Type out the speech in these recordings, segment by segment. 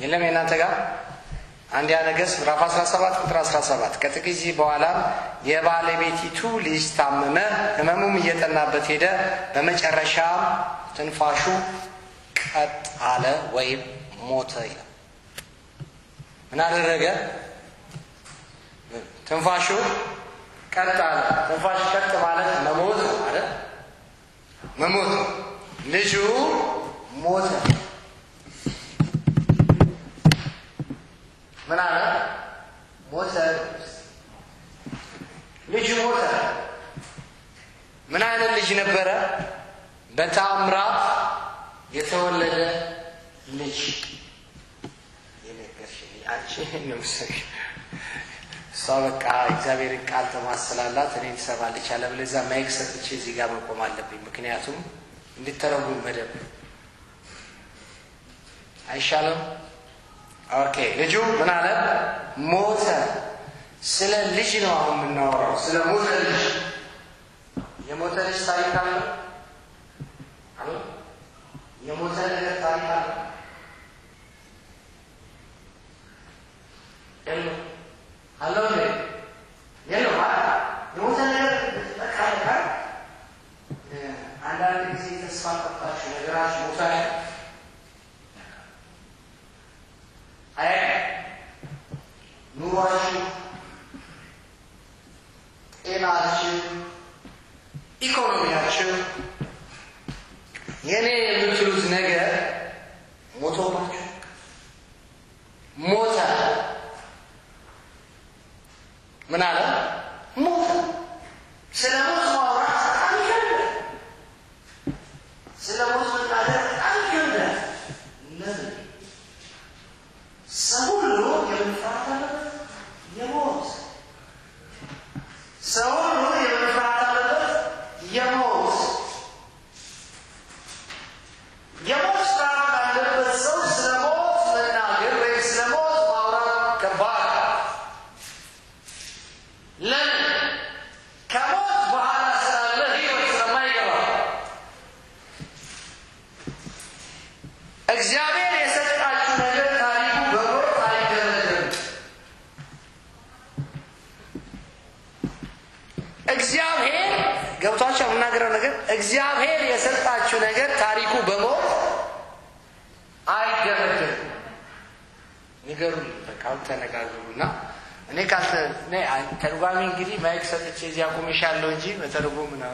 የለም የናንተ ጋር አንድ ያነገስ ምዕራፍ 17 ቁጥር 17 ከጥቂት በኋላ የባለቤቲቱ ልጅ ታመመ ህመሙም እየጠናበት ሄደ በመጨረሻ ትንፋሹ ቀጥ አለ ወይም ሞተ ይላል ምን አደረገ ትንፋሹ ቀጥ አለ ትንፋሽ ቀጥ ማለት መሞት አይደል መሞት ልጁ ሞተ ምን አለ ሞተ ልጁ ሞተ ምን አይነት ልጅ ነበረ በታምራት የተወለደ ልጅ የነገርሽኝ አንቺ ነው ሰበቃ እግዚአብሔር ቃል ተማስላላት እኔን ሰማለች አለበለዛ ማይክ ሰጥቼ እዚህ ጋር መቆም አለብኝ ምክንያቱም እንድትተረጉም መደብ አይሻልም ኦኬ ልጁ ምን አለ ሞተ ስለ ልጅ ነው አሁን የምናወራው ስለ ሞተ ልጅ የሞተ ልጅ ታሪክ አለ አለ የሞተ ልጅ ታሪክ አለ አለው የለው የሞተ ነገር ተቃለካ አንዳንድ ጊዜ ተስፋ ቆርጣችሁ ነገራችሁ ሞታ አይ ኑሯችሁ ጤናችሁ ኢኮኖሚያችሁ የኔ የምትሉት ነገር ሞቶባችሁ ሞታ ምን አለ ሞት ስለ ሞት ማውራት አንፈልግ ስለ ሞት መናገር አንፈልግ ለምን ሰው ሁሉ የሚፈራበት የሞት ሰው ሁሉ የሚፈራበት የሞት ፍርሃት ያለበት ሰው ስለ ሞት መናገር ወይም ስለ ሞት ማውራት ከባድ ለምን ከሞት በኋላ ስላለ ህይወት ስለማይገባ እግዚአብሔር የሰጣችሁ ነገር ታሪኩ በሞት አይደረግም እግዚአብሔር ገብቷችሁ የምናገረው ነገር እግዚአብሔር የሰጣችሁ ነገር ታሪኩ በሞት አይደረግም ንገሩኝ በቃው ተነጋገሩና እኔ ተርጓሚ እንግዲህ ማይክ ሰጥቼ እዚህ አቁምሻለሁ እንጂ በተርጉም ነው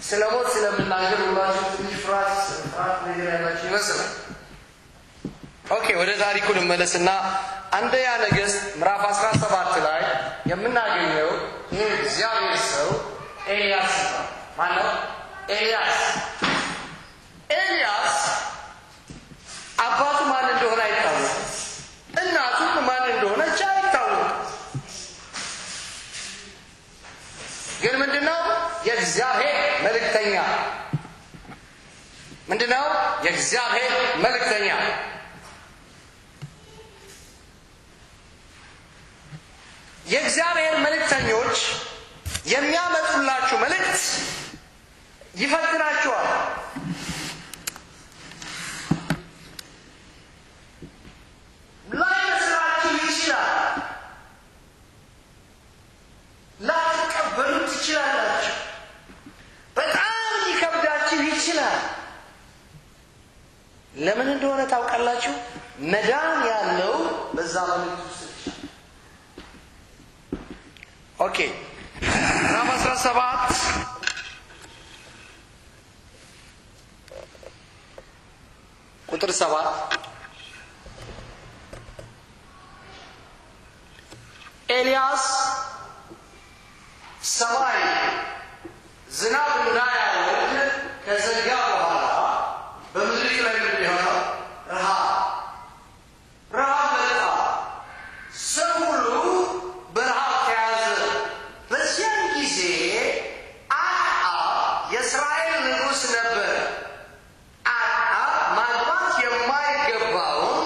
ስለሞት ስለምናገር ሁላችሁ ትንሽ ፍርሃት ነገር ያላችሁ ይመስላል ኦኬ ወደ ታሪኩ እንመለስና አንደኛ ነገሥት ምዕራፍ 17 ላይ የምናገኘው ይሄ እግዚአብሔር ሰው ኤልያስ ነው ማለት ኤልያስ አባቱ ማን እንደሆነ አይታወቅም እናቱ ማን እንደሆነች አይታወቅም ግን ምንድነው የእግዚአብሔር መልእክተኛ ምንድነው የእግዚአብሔር መልእክተኛ የእግዚአብሔር መልእክተኞች የሚያመጡላችሁ መልእክት ይፈትናችኋል ላይመስላችሁ ይችላል ላትቀበሉት ትችላላችሁ በጣም ሊከብዳችሁ ይችላል ለምን እንደሆነ ታውቃላችሁ መዳን ያለው በዛ መልእክት ውስጥ ኦኬ ምዕራፍ 17 ቁጥር 7 ኤልያስ ሰማይ ዝናብ እንዳያወርድ ከዘጋ በኋላ በምድር ላይ የሚሆነው ረሃብ መጣ ሰው ሁሉ በረሃብ ተያዘ በዚያን ጊዜ የእስራኤል ንጉሥ ነበር ማግባት የማይገባውን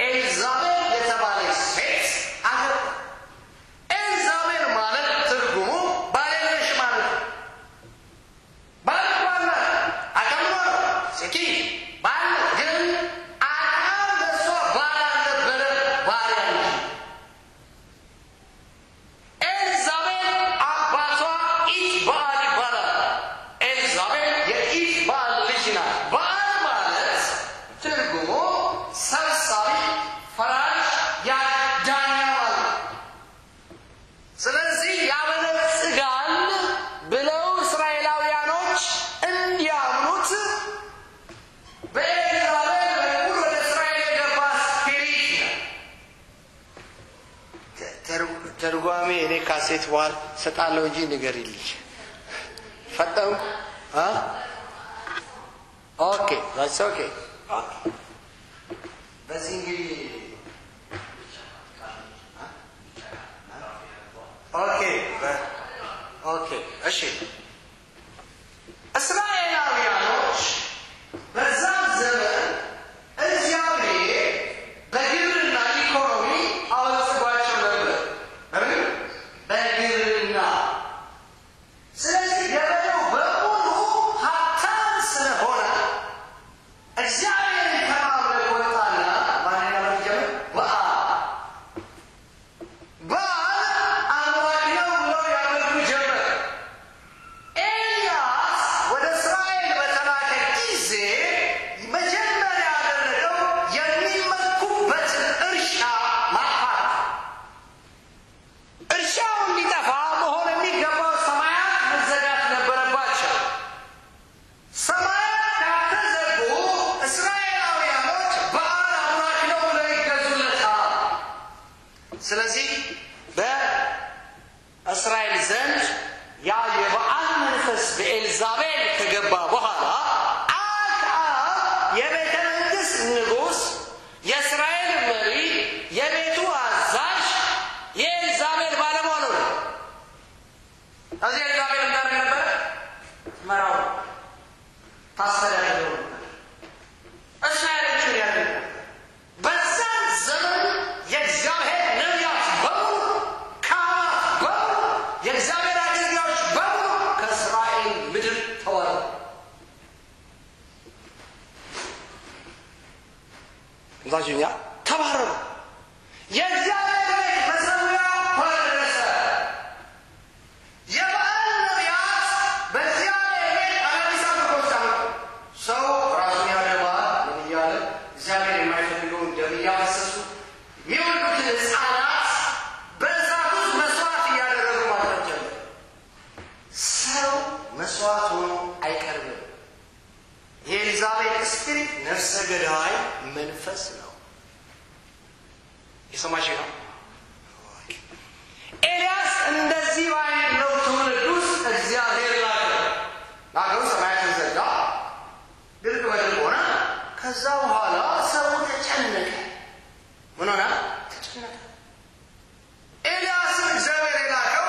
ኤልዛቤል የተባለች ሴት አገባ ኤልዛቤል ማለት ትርጉሙ ባለነሽ ማለት ሴት ባል ሰጣለው እንጂ ንገሪልኝ ፈጠው ኦኬ that's okay በዚህ እንግዲህ ኦኬ እሺ እስራኤላውያኖች በዛ ዘመን እግዚአብሔር በግብርና ኢኮኖሚ አወጣቸው ነበር በግብርና ስለዚህ ገበሬው በሙሉ ሀብታም ስለሆነ እግዚአብሔር ከማምለክ ወጣና ማንኛ በጀመረ ስለዚህ በእስራኤል ዘንድ ያ የበዓል መንፈስ በኤልዛቤል ከገባ በኋላ አክዓብ የቤተ መንግስት ንጉስ የእስራኤል መሪ የቤቱ አዛዥ የኤልዛቤል ባለሟል ነው እዚህ ኤልዛቤል እንዳለ ነበር መራው ታስተዳድረው እስራኤልን ያደረገ በዛ ዘመን የእግዚአብሔር የእግዚአብሔር አገልጋዮች በሙሉ ከእስራኤል ምድር ተወሩ እንዛጁኛ ተባረሩ የእግዚአብሔር መሰዊያ ፈረሰ የበዓል ነቢያት በእግዚአብሔር አዲስ አበባ ሰው ራሱን ያደባል እያለ እግዚአብሔር የማይፈልገውን ደም እያፈሰሱ የሚወልዱትን ሕፃናት መስዋዕት ሆኖ አይቀርብም የኤልዛቤል ስፒሪት ነፍሰ ገዳይ መንፈስ ነው የሰማሽ ነው ኤልያስ እንደዚህ ባይለው ትውልዱስ እግዚአብሔር ላከው ሰማያትን ዘጋ ድርቅ በድርቅ ሆነ ከዛ በኋላ ሰው ተጨነቀ ምን ሆነ ተጨነቀ ኤልያስ እግዚአብሔር የላከው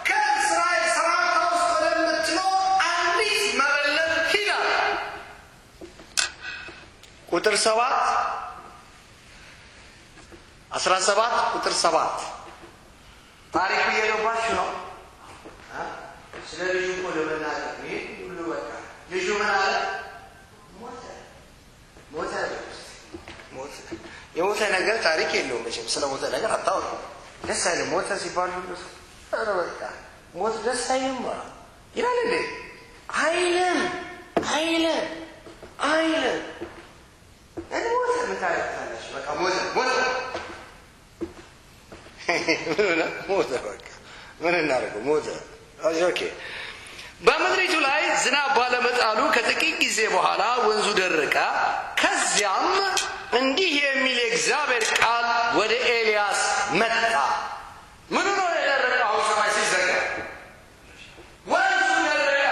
ከእስራኤል ሰራዊት ውስጥ ወደምትኖር አንዲት መበለት ሂዳ ቁጥር 17 ቁጥር 7 ታሪኩ የገባችሁ ነው ስለ ልጁ እኮ ለመናገር ይሄ ሁሉ በቃ ልጁ ምን አለ ሞተ ነገር ታሪክ የለውም መቼም ስለ ሞተ ነገር አታውቁ ደስ አይልም ሞተ ሲባል ሁሉ ኧረ በቃ ሞት ደስ አይልም ይላል እንዴ አይልም ሞተ ምን ታሪካለሽ በቃ ሞተ በቃ ምን እናደርገው ሞተ ኦኬ በምድሪቱ ላይ ዝናብ ባለመጣሉ ከጥቂት ጊዜ በኋላ ወንዙ ደረቀ ከዚያም እንዲህ የሚል የእግዚአብሔር ቃል ወደ ኤልያስ መጣ ምን ነው የደረቀው ሰማይ ሲዘጋ ወንዙ ደረቀ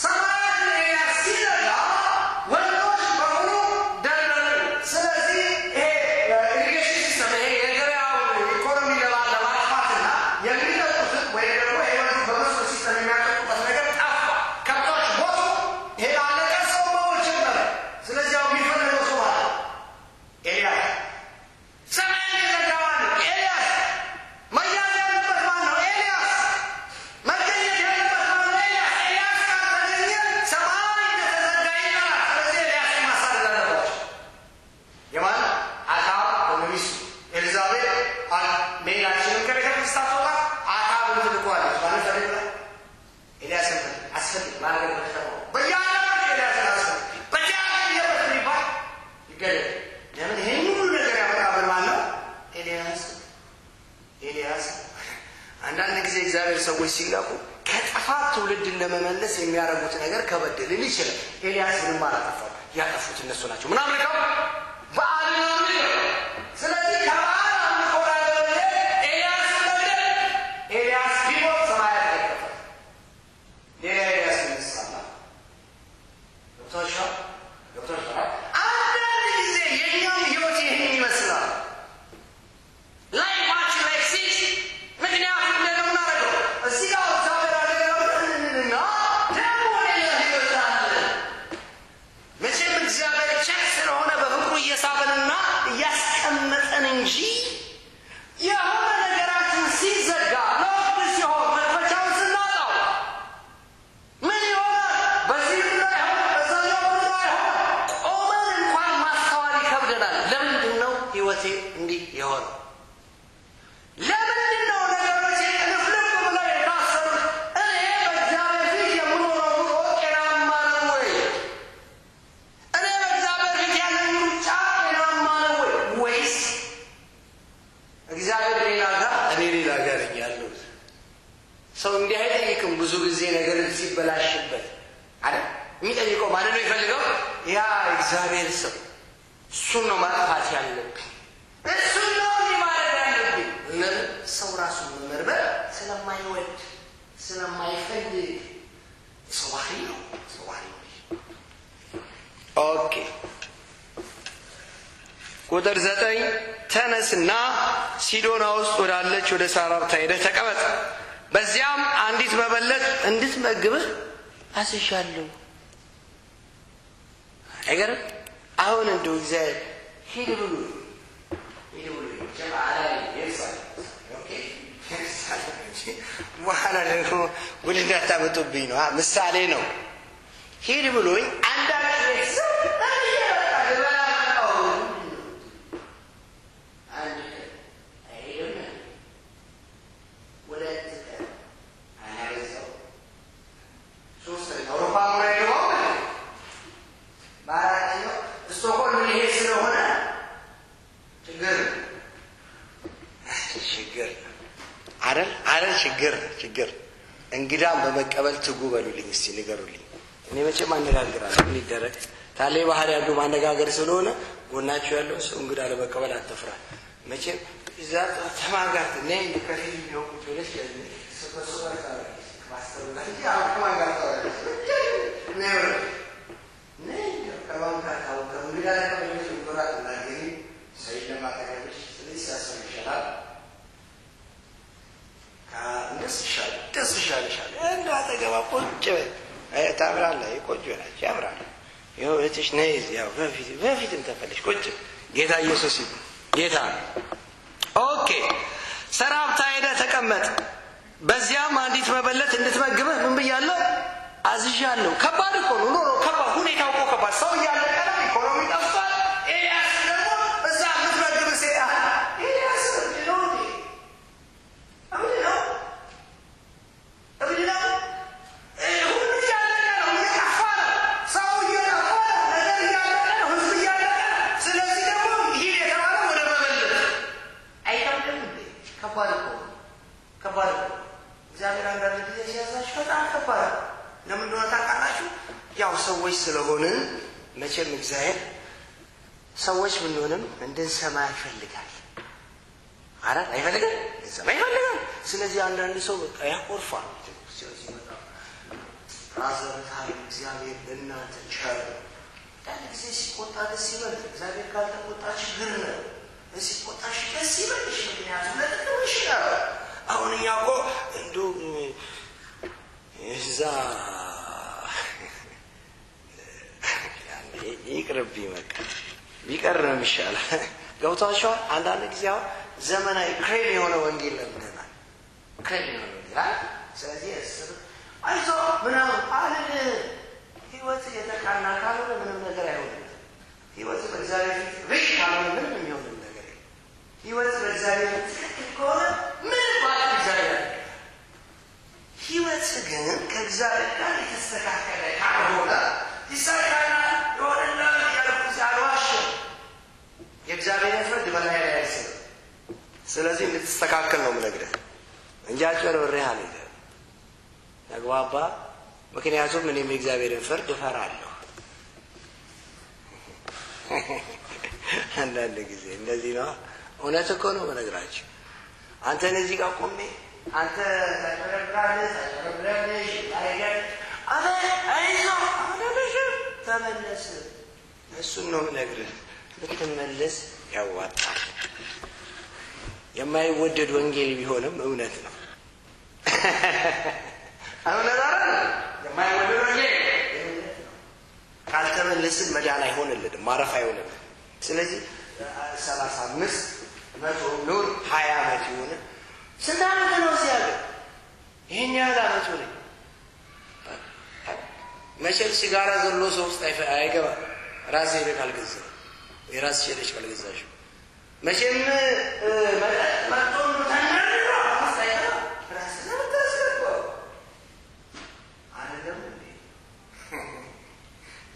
ሰማይ ኤልያስ ሲዘጋ ወንዞች በሙሉ ደረቁ ስለዚህ ኢሪጌሽን ሲስተም የገበያው ኢኮኖሚ ለማጥፋትና የሚጠጡት ወይ ደግሞ የወንዙ በመስኖ ሲስተም የሚያጠጡበት ነገር ጠፋ ከብቶች ሞቱ ይሄ አለቀ ሰው መሞት ጀመረ ስለዚህ አሁን የሚፈልገው ሰው አለ ኤልያስ ሰማይ የዘጋዋል ኤልያስ መያዝ ያለበት ማን ነው ኤልያስ መገኘት ያለበት ማን ነው ኤልያስ ካልተገኘ ሰማይ እንደተዘጋ ይላል ስለዚህ ኤልያስ ማሳደድ አለባቸው የማን አክዓብ ወንሚስቱ ኤልዛቤል ሜላችንን ከቤተ ክርስቲያን ተወጣ አክዓብን ትልቋለች ማለት ፈልግላ ኤልያስን አስፈልግ ማለት ነው በያለበት ኤልያስ አስፈልግ በያለበት ሊባል ይገደል ለምን ይሄን ሁሉ ነገር ያመጣብን ማለት ነው ኤልያስ አንዳንድ ጊዜ እግዚአብሔር ሰዎች ሲላኩ ከጥፋት ትውልድን ለመመለስ የሚያደርጉት ነገር ከበደልን ይችላል ኤልያስ ምንም አላጠፋም ያጠፉት እነሱ ናቸው ምን አምልከው በዓል ነው ስለዚህ ከበዓል አምልኮ ላይ ኤልያስ ተቀመጠን እንጂ የሆነ ነገራችን ሲዘጋ ለወቅት ሲሆን መክፈቻውን ስናጣው ምን ይሆናል? በዚህ ላይ በዛኛው ላይ ቆመን እንኳን ማስተዋል ይከብደናል። ለምንድን ነው ህይወቴ እንዲህ የሆነው? ለምንድን ነው ነገሮቼ ልፍልፍ ብለው የታሰሩት? እኔ በእግዚአብሔር ፊት የምኖረው ኑሮ ጤናማ ነው ወይ? እኔ በእግዚአብሔር ፊት ያለኝ ሩጫ ጤናማ ነው ወይ? ወይስ እግዚአብሔር ሌላ ጋር እኔ ሌላ ጋር ያለው? ሰው እንዲህ አይጠይቅም። ብዙ ጊዜ ነገር ሲበላሽበት አይደል የሚጠይቀው? ማለት ነው ይፈልገው ያ እግዚአብሔር ሰው እሱን ነው ማጥፋት ያለብኝ፣ እሱን ነው ማድረግ ያለብኝ። ሰው ራሱን መመርመር ስለማይወድ ስለማይፈልግ ሰው ባህሪ ነው። ኦኬ ቁጥር 9 ተነስና ሲዶና ውስጥ ወዳለች ወደ ሳራፕታ ሄደህ ተቀመጥ፣ በዚያም አንዲት መበለት እንድትመግብህ አስሻለሁ። አይገርም? አሁን እንደው እግዚአብሔር ሂድ ብሎ ጀማዓ ይልሳል። ኦኬ በኋላ ደግሞ ወደ እንዳታመጡብኝ ነው። ምሳሌ ነው። ሂድ ብሎኝ አንዳንድ ቤተሰብ ችግር እንግዳም በመቀበል ትጉ በሉልኝ። እስቲ ንገሩልኝ። እኔ መቼም አነጋግራለሁ። ምን ይደረግ ታሌ ባህር ያለው ማነጋገር ስለሆነ ጎናችሁ ያለው ሰው እንግዳ ለመቀበል አትፍራ። መቼም እዛ ተማጋት ነኝ ከፊል ነው ቁጥርሽ ሰፈሰፈ ማስተውላል አውቀማጋት ነው ነኝ ከማንካታው ከእንግዳ ለመቀበል ይቆራጥ ነገር ሰይለማ ተቀበልሽ ስለዚህ ያሰምሻል ደስ ይሻልሻል። እንዳጠገባ ቁጭ ታብራለህ። ቆንጆ ናቸው ያምራል። ይኸው እህትሽ ነይ ያው በፊትም ተፈልሽ ቁጭ ጌታ ኢየሱስ ጌታ። ኦኬ ሳራፕታ ሄደህ ተቀመጥ፣ በዚያም አንዲት መበለት እንድትመግብህ ምን ብያለሁ? አዝዣለሁ። ከባድ እኮ ነው ኑሮ። ከባድ ሁኔታው እኮ ከባድ። ሰው እያለቀ ነው። ኢኮኖሚ ጠፍቷል። ኤልያስ ደግሞ እዛ የምትመግብ ሴት ኤልያስ ነው ሰዎች ስለሆነ መቼም እግዚአብሔር ሰዎች ምንሆንም እንድንሰማ ይፈልጋል። አራት አይፈልግም? እንሰማ ይፈልጋል። ስለዚህ አንዳንድ ሰው በቃ ያቆርፋል። ስለዚህ በቃ ራዘርታይ እግዚአብሔር እናንተ ቸር አንድ ጊዜ ሲቆጣ ደስ ይበል። እግዚአብሔር ካልተቆጣ ችግር ነው። ሲቆጣሽ ደስ ይበልሽ። ምክንያቱም ለጥቅምሽ ነው። አሁን እኛ እኮ እንደው እዛ ይቅርብ ይመጣ ቢቀር ነው የሚሻለው። ገብቷችኋል? አንዳንድ ጊዜ አሁን ዘመናዊ ክሬም የሆነ ወንጌል ለምደናል። ክሬም የሆነ ወንጌል ስለዚህ አይዞ ምናምን አለን። ህይወት የተቃና ካልሆነ ምንም ነገር አይሆንም። ህይወት በእግዚአብሔር ፊት ሪክ ካልሆነ ምንም የሚሆን ነገር የለም። ህይወት በእግዚአብሔር ፊት ትክክል ከሆነ ምንም ማለት እግዚአብሔር ህይወት ግን ከእግዚአብሔር ጋር የተስተካከለ ካልሆነ ይሳካና የሆነና ያልኩት አልዋሽም። የእግዚአብሔር ፍርድ በላይ ላይ አይሰጥ። ስለዚህ እንድትስተካከል ነው የምነግርህ እንጂ አጭበርብሬ አልሄድም። ተግባባ? ምክንያቱም እኔም የእግዚአብሔርን ፍርድ እፈራለሁ። አንዳንድ ጊዜ እንደዚህ ነው። እውነት እኮ ነው የምነግራችሁ። አንተን እዚህ ጋር ቆሜ አንተ ተጨረብራለህ አይገር አይዞህ ተመለስ። እሱን ነው የምነግርህ። ብትመለስ ያዋጣል። የማይወደድ ወንጌል ቢሆንም እውነት ነው። አሁን የማይወደድ ወንጌል ካልተመለስን መዳን አይሆንልንም፣ ማረፍ አይሆንልንም። ስለዚህ 35 መቶ ኑር 20 ዓመት ይሆን ስንት ዓመት ነው ሲያገ ይሄን ያህል ዓመት ነው መቼም ሲጋራ ዘሎ ሰው ውስጥ አይገባ ራሴ ካልገዛ የራስ ሸለሽ ካልገዛሽ መቼም መጥቶን ተናግሮ አስተያየት ራስ ነው ተስከው አይደለም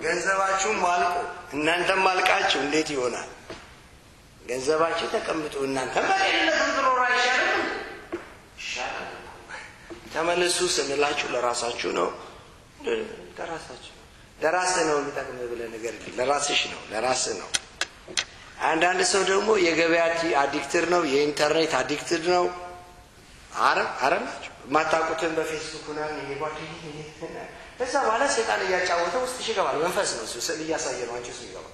ገንዘባችሁ ማልቆ እናንተም ማልቃችሁ እንዴት ይሆናል ገንዘባችሁ ተቀምጦ እናንተም በሌለበት ድሮ አይሻልም ይሻላል ተመለሱ ስንላችሁ ለራሳችሁ ነው ለራስህ ነው የሚጠቅመው ብለህ ነገር ለራስህ ነው አንዳንድ ሰው ደግሞ የገበያ አዲክትድ ነው የኢንተርኔት አዲክትድ ነው አረናችሁ ማታውቁትን በፌስቡክ እና የጓደኛዬ በዛ በኋላ ሰይጣን እያጫወተ ውስጥ ይገባል መንፈስ ነው ስለ እያሳየ ነው አንቺ ሲገባ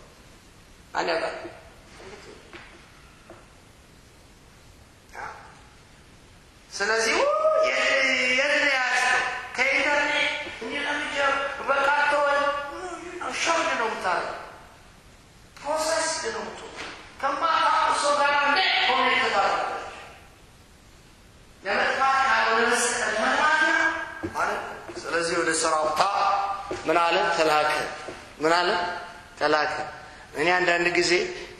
አንድ ያውቃል ስለዚህ የሪያስ ከኢንተርኔት እንዲለምጀው በቃቶል ሻውድ ነው ታዲያ ፕሮሰስ ነው ከማታ ጋር ኮኔክት ታደርጋለች ለመጥፋት ካልሆነ በስተቀር መጥፋት ማለት ስለዚህ ወደ ሰራውታ ምን አለ ተላከ እኔ አንዳንድ ጊዜ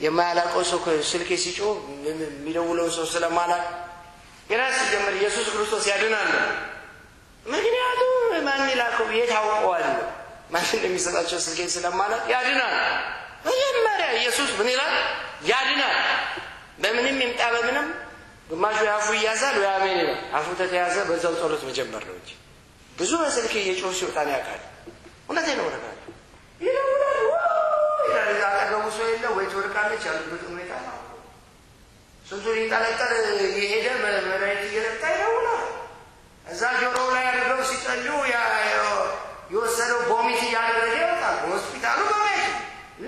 የማያላቀው ሰው ስልኬ ሲጮህ የሚደውለው ሰው ስለማላቅ የራስ ጀመር ኢየሱስ ክርስቶስ ያድናል ምክንያቱም ማን ይላከው የታወቀዋል ማን እንደሚሰጣቸው ስልኬ ስለማላቅ ያድናል መጀመሪያ ኢየሱስ ምን ይላል ያድናል በምንም ይምጣ በምንም ግማሹ ያፉ ይያዛል ወይ አሜን ይላል አፉ ተያዘ በዛው ጸሎት መጀመር ነው እንጂ ብዙ በስልክ እየጮህ ሲወጣን ያውቃል እውነቴን ነው ረጋል ይላል አጠገቡ ሰው የለ ወይ ትወርቃለች ያሉበት ሁኔታ ነው ስንቱን ይንጠለጠል የሄደ መድኃኒት እየረጣ ይደውላል እዛ ጆሮው ላይ አድርገው ሲጸልዩ የወሰደው ቦሚት እያደረገ ይወጣል ሆስፒታሉ በማየት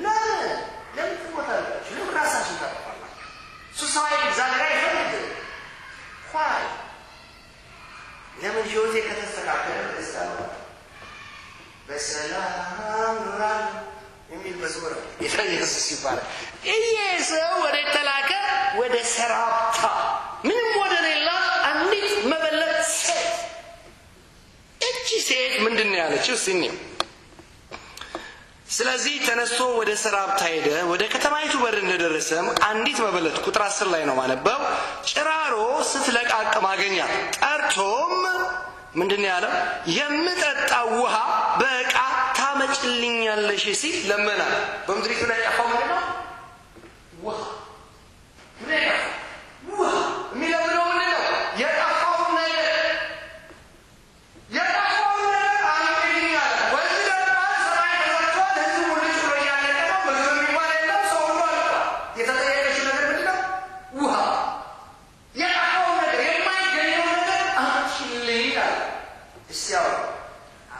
ለምን ትሞታላችሁ ለምን ራሳችሁን ታጠፋላችሁ ሱሳይድ እዛ ላይ ይፈልግ ኳይ ለምን ህይወቴ ከተስተካከለ በሰላም ኑራል የሚል መዝሙር ኢየሱስ ይባላል ኢየሱስ ወደ ተላከ ወደ ሰራፕታ ምንም ወደ ሌላ አንዲት መበለት ሴት እቺ ሴት ምንድነው ያለችው ሲኒው ስለዚህ ተነስቶ ወደ ሰራፕታ ሄደ ወደ ከተማይቱ በር እንደደረሰም አንዲት መበለት ቁጥር 10 ላይ ነው ማነበው ጭራሮ ስትለቃቅም አገኛት ጠርቶም ምንድነው ያለው የምጠጣው ውሃ በእቃ ታመጭልኛለሽ ሲል ለመና በመድሪቱ ላይ ጠፋው ምንድነው ውሃ የሚለምነው ምንድነው የጠፋው ነገር አንቅልኛል ወንዝ ደርቋል ሰማይ ተዘግቷል ህዝቡ ሁሉ ጭሮ እያለቀ ነው ምግብ የሚባል የለም ሰው ሁሉ አልቋል የተጠየቀችው ነገር ምንድነው ውሃ የጠፋው ነገር የማይገኘው ነገር አንቺልኝ አለ እስያው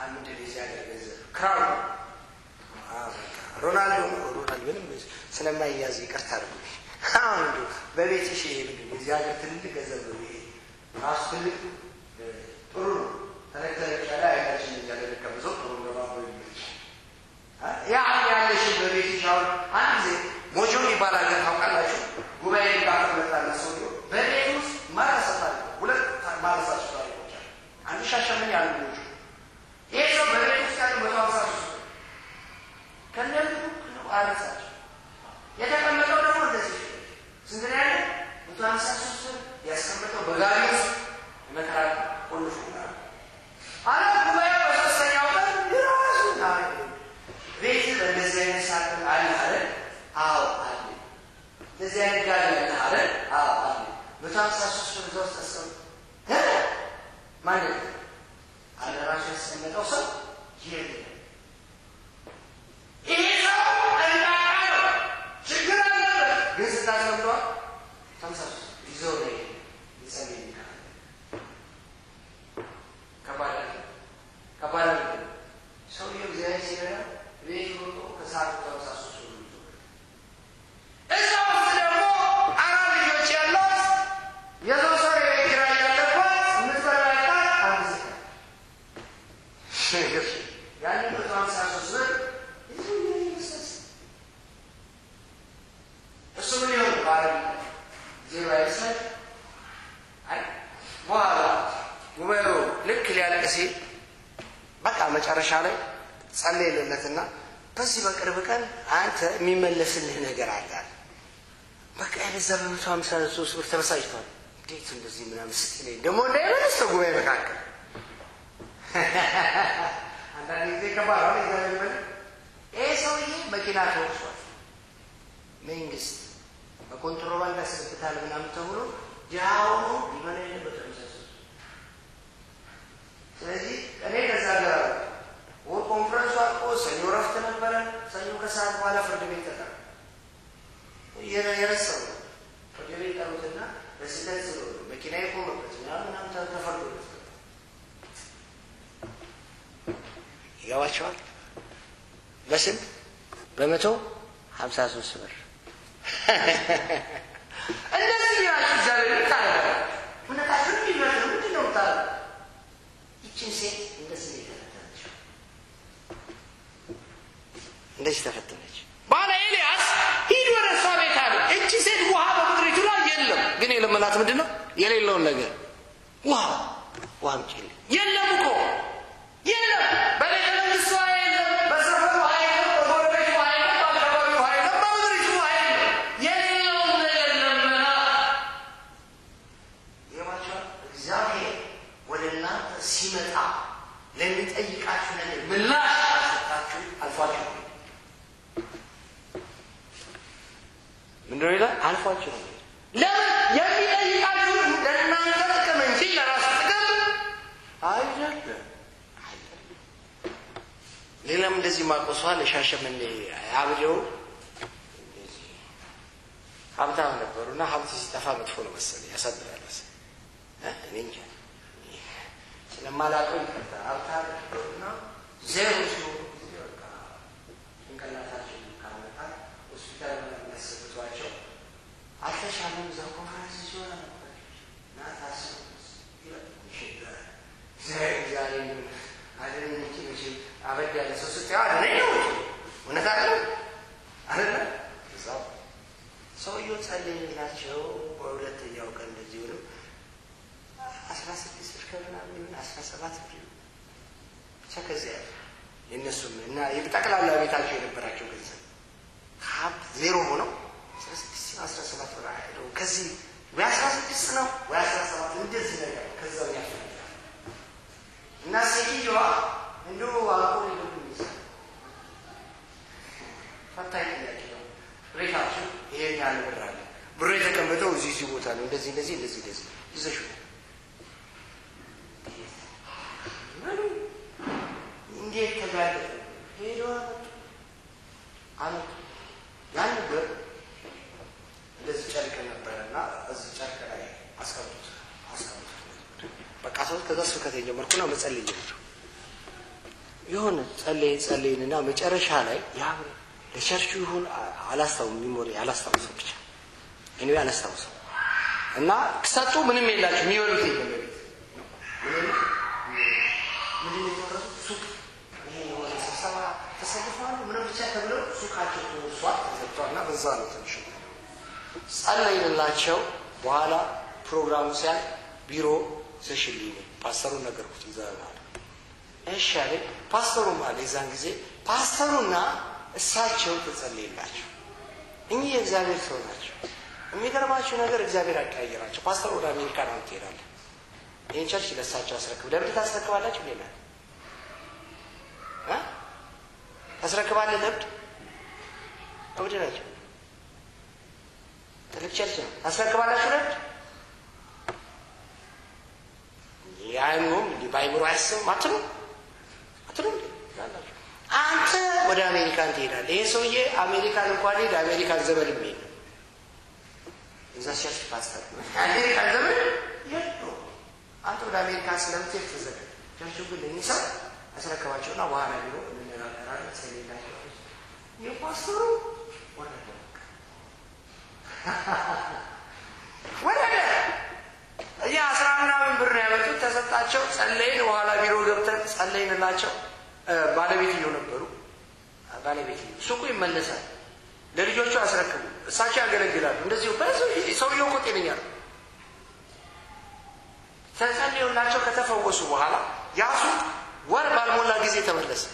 አንድ ልጅ ያደረገ ክራው ሮናልዶ ምንም ስለማይያዝ ይቅርታ አድርጉ አንዱ በቤትሽ ይሄድ እዚህ ሀገር ትልቅ ገንዘብ ነው ይሄ ራስ ትልቅ ጥሩ ነው ተለክተሽ ላይ አይታችን እያለ ለከብዘው ጥሩ ነው ባለው ያ ያለሽ በቤትሽ አሁን አንድ ጊዜ ሞጆ ይባላል ታውቃላችሁ ጉባኤ ካፈለጣለ ሰው በቤት ውስጥ ማራሳታል ሁለት ማራሳታል አንድ ሻሸመኔ ያሉ ሞጆ ይሄ ሰው በቤት ውስጥ ያለው 153 ከነሱ አራሳቸው የተቀመጠው ደግሞ እንደዚህ ስንት ነው ያለ 153 ያስቀመጠው በጋሪ ውስጥ መከራ ሁሉ አለ ጉባኤ በሶስተኛው ቀን ይራሱና ቤት በእንደዚህ አይነት ሳጥን አለ አይደል አዎ አለ እንደዚህ አይነት ጋር አለ አይደል አዎ አለ 153 ነው ተሰው ማለት አደራሽ ያስቀመጠው ሰው ይሄ ችግር አለበት ግን ስታስቀምጧል ተምሳሌ ይዞ ነው ይሰሚኝ ከባድ ሰውየው እግዚአብሔር ሲረዳ ቤት ወጥቶ ከሳት ተምሳሌ እዛ ውስጥ ደግሞ አራት ልጆች ያሏት የዘወሰረ የኪራይ ያለባት ምትበላላት አንድ ሴት ያንን 153 ብር እሱ ዜሮ አይመስል አይ በኋላ ጉባኤው ልክ ሊያልቅ ሲል በቃ መጨረሻ ላይ ጸለየለትና በዚህ በቅርብ ቀን አንተ የሚመለስልህ ነገር አለ በቃ የበዛው 153 ብር ተበሳጭቷል እንዴት እንደዚህ ምናምን ስትለኝ ደግሞ እንዳይመለስ ጉባኤ መካከል አንዳንድ ጊዜ ከባድ ነው ይዘላል ሰውዬ መኪና ተወርሷል መንግስት በኮንትሮባንድ ያስገብታል ምናምን ተብሎ ያው ይመለኝ በተመሳሳይ ስለዚህ እኔ ከዛ ጋር ኮንፈረንስ አቆ ሰኞ ረፍት ነበረ ሰኞ ከሰዓት በኋላ ፍርድ ቤት ተጠራ የረሳው ፍርድ ቤት ጠሩትና በስለት መኪና ይቆምበት ምናምን ተፈርዶለት ይገባቸዋል በስንት በ153 ብር እንደዚህ ያለው እግዚአብሔር ታረጋ ምንታችሁ ይመጣሉ ምንድነው ታረጋ ይችን ሴት እንደዚህ ተፈተነች እንደዚህ ተፈተነች ባለ ኤልያስ ሂድ ወደ እሷ ቤት አለ እቺ ሴት ውሃ በምድሪቱ ላይ የለም ግን የለመናት ምንድነው የሌለውን ነገር ውሃ ምጭል የለም እኮ የለም በቤተ መንግስቱ የለም በሰፈሩ የለም በጎረቤቱ የለም በአካባቢው የለም በምድሪቱ የለም የሌለውን ነገር ለመና የማቸው እግዚአብሔር ወደ እናንተ ሲመጣ ለሚጠይቃችሁ ነገር ምላሽ ሰጣችሁ አልፏችሁ ምንድነው ይላል አልፏችሁ ነው ለምን የሚጠይቃችሁ ለእናንተ ጥቅም እንጂ ለራሱ ጥቅም አይደለም ሌላም እንደዚህ ማቆሷል ሻሸመኔ አብሬው እንደዚህ ሀብታም ነበሩና ሀብት ሲጠፋ መጥፎ ነው መሰለኝ ያሳድራል እኔ እንጃ ስለማላውቀው ይቀርታ ሀብታም ነበሩና ዜሮ ሲሆኑ በቃ እንቀላታቸው ካመጣ ሆስፒታል የሚያስገብቷቸው አልተሻለም እዛ ኮንፈረንስ ሲሆን ነበር ናታስ ዛሬ አደረኝ እንጂ አበድ ያለ ሰው ስትያው አደረኝ ነው እውነት አይደል አይደል ሰውየው ጸለየላቸው በሁለተኛው ቀን እንደዚህ ሆኖ 16 ብር ከምናምን 17 ብር ብቻ ከዚያ የነሱም እና የጠቅላላ ቤታቸው የነበራቸው ገንዘብ ሀብት ዜሮ ሆኖ 16 ብር አይደው ከዚህ ወይ 16 ነው ወይ 17 እንደዚህ ነገር ከዛው ያፈራል እና ሴትዮዋ እንደው አቆሪ ልብስ ፈታይ ያለው ሬታችሁ ይሄን ያለ ብር አለ ብር የተቀመጠው እዚህ ቦታ ነው እንደዚህ ይዘሽ እንዴት ተጋደ ሄዶ አመት ያን ብር እንደዚህ ጨርቅ ነበርና እዚህ ጨርቅ ላይ አስቀምጡት በቃ ሰው ከዛ ስብከት የጀመርኩና መጸለይ ጀመርኩ የሆነ ጸለይንና መጨረሻ ላይ ያ ለቸርቹ ይሁን አላስታውም ሚሞሪ አላስታውሰው ብቻ እኔ አላስታውሰው እና ከሰጡ ምንም የላችሁ የሚወሉት የለም ምንም ሱቅ ይሄ ወደ ስብሰባ ተሰልፈዋል ምንም ብቻ ተብለው ሱቃቸው ተወሷል ተዘግቷልና በዛ ነው ትንሽ ጸለይንላቸው በኋላ ፕሮግራሙ ሲያል ቢሮ ተሽልኝ ፓስተሩን ነገርኩት ይዛላል እሺ አለ ፓስተሩ ማለት የዛን ጊዜ ፓስተሩና እሳቸው ተጸለይላቸው እኚህ የእግዚአብሔር ሰው ናቸው የሚገርማችሁ ነገር እግዚአብሔር አቀያየራቸው ፓስተሩ ወደ አሜሪካ ነው ይሄዳል ይሄን ቸርች ለሳቸው አስረክብ ለምን ታስረክባላችሁ ይላል አስረክባለ ለምን አውደላችሁ ትልቅ ቸርች ነው አስረክባላችሁ ለምን ያንንም ዲባይብሩ አይሰም አትሉ አንተ ወደ አሜሪካን ትሄዳለህ ይሄ ሰውዬ አሜሪካን እንኳን ሄደ አሜሪካን ዘመድ የሚሄድ እዛ ቸርች ፓስተር አሜሪካን ዘመድ የለው አንተ ወደ አሜሪካ ስለምትሄድ ተዘጋ ቸርቹ ግን ለሚሰራ አስረከባቸውና በኋላ ቢሮ እንነጋገራለን ስለሌላቸው የፓስተሩ ወረደ ያ 10 ምናምን ብር ያመጡት ተሰጣቸው ጸለይን በኋላ ቢሮ ገብተን ጸለይንላቸው ባለቤትየው ነበሩ ባለቤትየው ሱቁ ይመለሳል ለልጆቹ አስረክቡ እሳቸው ያገለግላሉ እንደዚህ ሰውየው እኮ ጤነኛ ነው ተጸልዮላቸው ከተፈወሱ በኋላ ያሱ ወር ባልሞላ ጊዜ ተመለሰ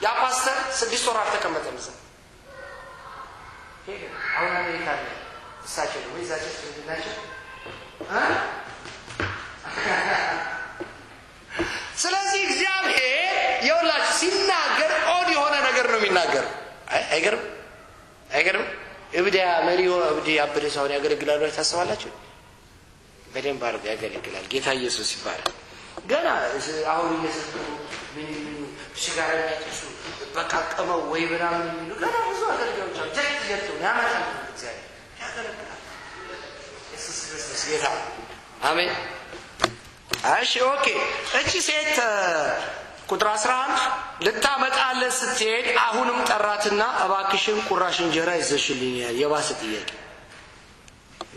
ያ ፓስተር 6 ወር አልተቀመጠም እዛ አሁን አሜሪካ ነው እሳቸው ነው ይዛቸው ትንድናቸው ስለዚህ እግዚአብሔር የውላችሁ ሲናገር ኦድ የሆነ ነገር ነው የሚናገር አይገርም እብዲያ መሪው እብዲ አበደ ሰውን ያገለግላሉ ታስባላችሁ በደንብ አድርጎ ያገለግላል ጌታ ኢየሱስ ይባላል ገና አሁን እየሰጠው ምን ሲጋራ ያጨሱ በቃቀመው ወይ ብራም የሚሉ ገና ብዙ አገልጋዮች አሉ ጀት ያመጣሉ እግዚአብሔር ያገለግላል ኢየሱስ ክርስቶስ ጌታ አሜን እሺ ኦኬ እቺ ሴት ቁጥር 11 ልታመጣለት ስትሄድ አሁንም ጠራትና እባክሽን ቁራሽ እንጀራ ይዘሽልኛል የባሰ ጥያቄ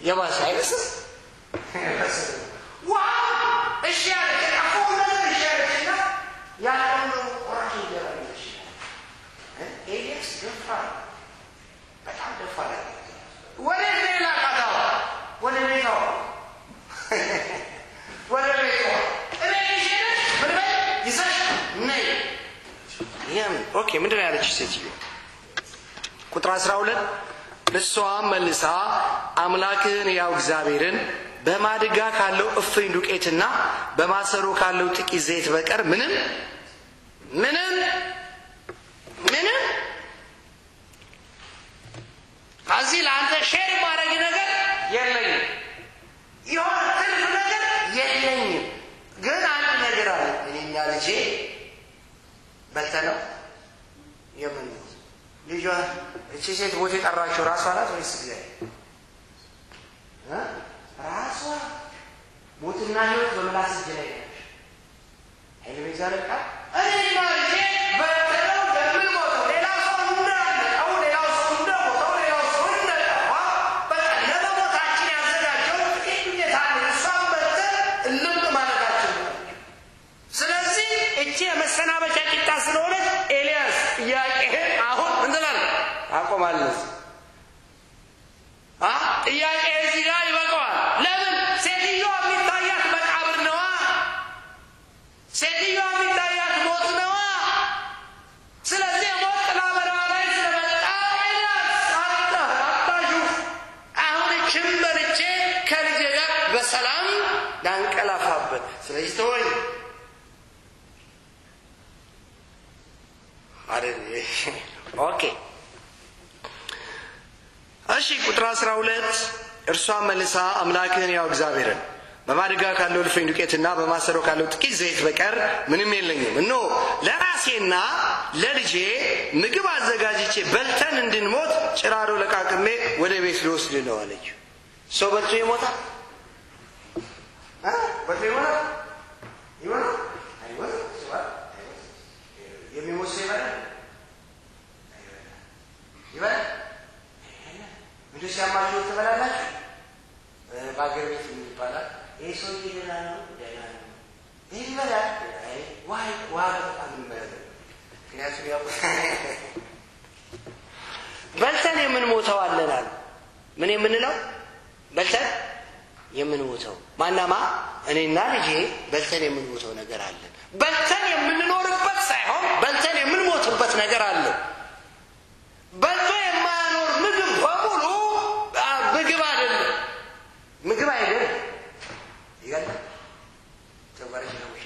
የባሰ አይደለም ዋው እሺ ያለች አሁን እሺ ያለችና ያለው ቁራሽ እንጀራ ይዘሽ ኤሊያስ ገፋ በጣም ገፋ ወደ ሌላ ካታው ወደ ሌላው ወደ ሌላው ኦኬ ምንድን ነው ያለች ሴትዮ ቁጥር 12 ለሷም መልሳ አምላክህን ያው እግዚአብሔርን በማድጋ ካለው እፍኝ ዱቄትና በማሰሮ ካለው ጥቂት ዘይት በቀር ምንም ከዚህ ለአንተ ሼር ማድረግ ነገር የለኝም የሆነ ትልቅ ነገር የለኝም ግን አንድ ነገር አለ እኔና ልጄ በልተነው የምን ልጇ እቺ ሴት ሞት የጠራችው ራሷ ናት ወይስ እግዚአብሔር ራሷ ሞትና ህይወት በመላስ እጅ ላይ ነው አይደል ይዛለቃ እኔና ልጄ በልተነው ደምን ሞተው ሌላ ሰው እንዳለው ሌላው ሰው እንደሞተው ሌላው ሰው እንደጠፋ ለሞታችን ያዘጋጀው ጥቂት ጌታ ነው እሷም በልተን እልም ማለታችን ስለዚህ እቺ የመሰናበቻ ቂጣ ስለሆነ ኤልያስ ጥያቄህን አሁን እንላል አቆማለሁ ጥያቄ እዚህ ጋር ይበቃዋል ለምን ሴትዮዋ የሚታያት መቃብር ነዋ ሴትዮዋ የሚታያት ሞት ነዋ ስለዚህ ሞት ጥላበራ ላይ ስለመጣ ኤልያስ አታሹ አሁን ችምበርቼ ከልጄ ጋር በሰላም ላንቀላፋበት ስለዚህ ተወኝ ኦኬ እሺ ቁጥር 12 እርሷ መልሳ አምላክህን ያው እግዚአብሔርን በማድጋ ካለው እፍኝ ዱቄትና በማሰሮ ካለው ጥቂት ዘይት በቀር ምንም የለኝም እነሆ ለራሴና ለልጄ ምግብ አዘጋጅቼ በልተን እንድንሞት ጭራሮ ለቃቅሜ ወደ ቤት ልወስድ ነው አለች ሰው በልቶ ይሞታል በልቶ ይሞታል የሚሞት ሰው ይበላል ምንድን ሲያማችሁ ትበላላችሁ በአገር ቤት ይባላል ይሄ ሰው ደህና ነው ይህ ይበላል ዋይ በጣም ይበላል ምክንያቱም ያው በልተን የምንሞተው አለናል ምን የምንለው በልተን የምንሞተው ማናማ እኔና ልጄ በልተን የምንሞተው ነገር አለን በልተን የምንኖርበት ሳይሆን በልተን የምንሞትበት ነገር አለ በልቶ የማያኖር ምግብ በሙሉ ምግብ አይደለም ይገርም ተባረክ ነው ወሸ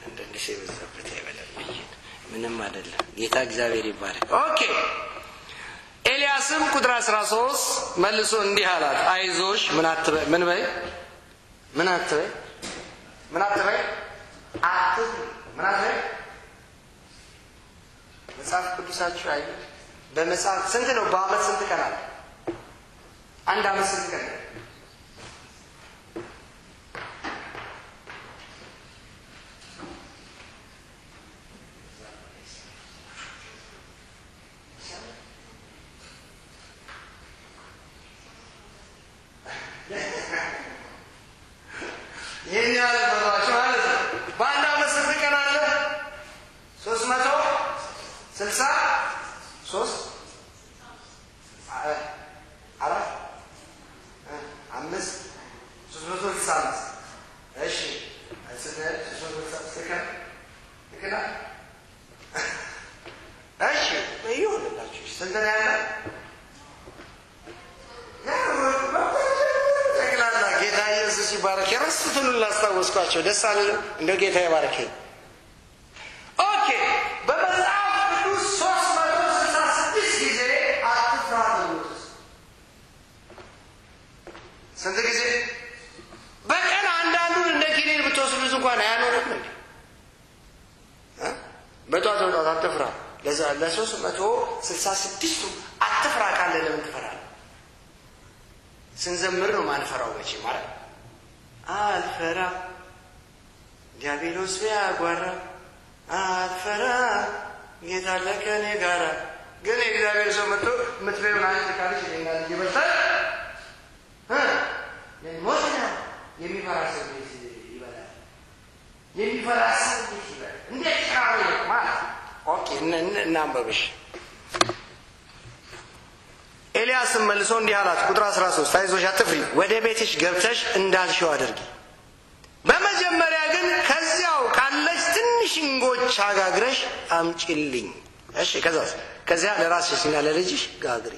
እንደዚህ በዛበት አይበለም ምንም አይደለም ጌታ እግዚአብሔር ይባረክ ኦኬ ኤልያስም ቁጥር 13 መልሶ እንዲህ አላት አይዞሽ ምን አትበይ መጽሐፍ ቅዱሳችሁ አይ በመጽሐፍ ስንት ነው በአመት ስንት ቀን አለ አንድ አመት ስንት ቀን ይሄን ያለ በባሽ ማለት በአንድ አመት ስንት ቀን አለ 360 ይባረክ የረሱትን ላስታወስኳቸው ደስ አለኝ እንደው ጌታ ይባርከኝ ኦኬ በመጽሐፍ ቅዱስ 366 ጊዜ አትፍራ ስንት ጊዜ በቀን አንዳንዱን እንደ ኪኒን ብትወስዱት እንኳን አያኖርም እንዴ በጧት አትፍራ ለዛ ለ366 አትፍራ ካለ ለምን ትፈራለህ ስንዘምር ነው ማንፈራው መቼ ማለት አልፈራ ዲያብሎስ ቢያጓራ አልፈራ ጌታ ለከኔ ጋራ ግን እግዚአብሔር ሰው መጥቶ ምትበዩን አንተ ካለሽ ለኛ ይበልጣል ለሞትና የሚፈራ ሰው ይበላል የሚፈራ ሰው ይበላል እንዴት ካለ ማለት ኦኬ እናንበብሽ ኤልያስ መልሶ እንዲህ አላት ቁጥር 13 አይዞሽ አትፍሪ ወደ ቤትሽ ገብተሽ እንዳልሽው አድርጊ በመጀመሪያ ግን ከዚያው ካለሽ ትንሽ እንጎቻ ጋግረሽ አምጪልኝ እሺ ከዚያ ለራስሽና ለልጅሽ ጋግሪ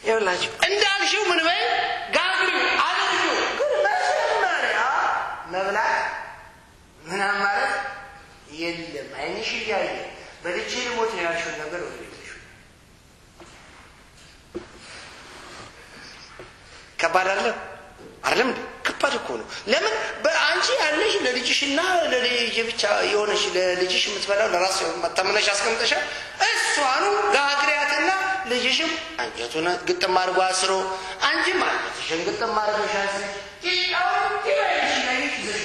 ይኸውላችሁ እንዳልሽው ምን በይ ጋግሪ አድርጊ ግን መጀመሪያ መብላት ምን ማለት የለም አይንሽ ያየ በልጅ ሞት ነው ያልሽው ነገር ወደ ከባድ አይደለም ከባድ እኮ ነው ለምን በአንቺ ያለሽ ለልጅሽና ለልጅ ብቻ የሆነሽ ለልጅሽ የምትበላው ለራስ መተመነሽ አስቀምጠሻል እሷኑ ጋግሪያትና ልጅሽም አንጀቱን ግጥም አድርጎ አስሮ አንቺም አንጀትሽን ግጥም አድርጎሽ አስሮ ይጣው ይበልሽ ለይሽ ዘሽ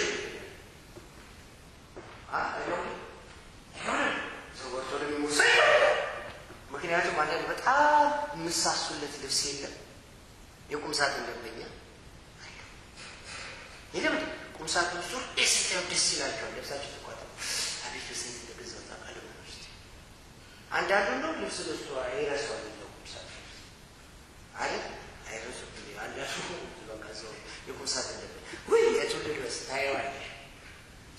ምክንያቱም አንዳንድ በጣም ምሳሱለት ልብስ የለም የቁም ሳጥን ደንበኛ ይደም ቁም ሳጥን ሱር ደስ ይላቸዋል ልብሳቸው ተቋጣ አቤት ስንት እንደገዛው ታውቃለህ ውስጥ አንዳንዱ ነው ልብስ ገዝቶ አይረሳው ቁም ሳጥን አይረሳው አንዳንዱ በቃዘው የቁም ሳጥን ደንበኛ ወይ የቱልድ ድረስ ታየዋለሽ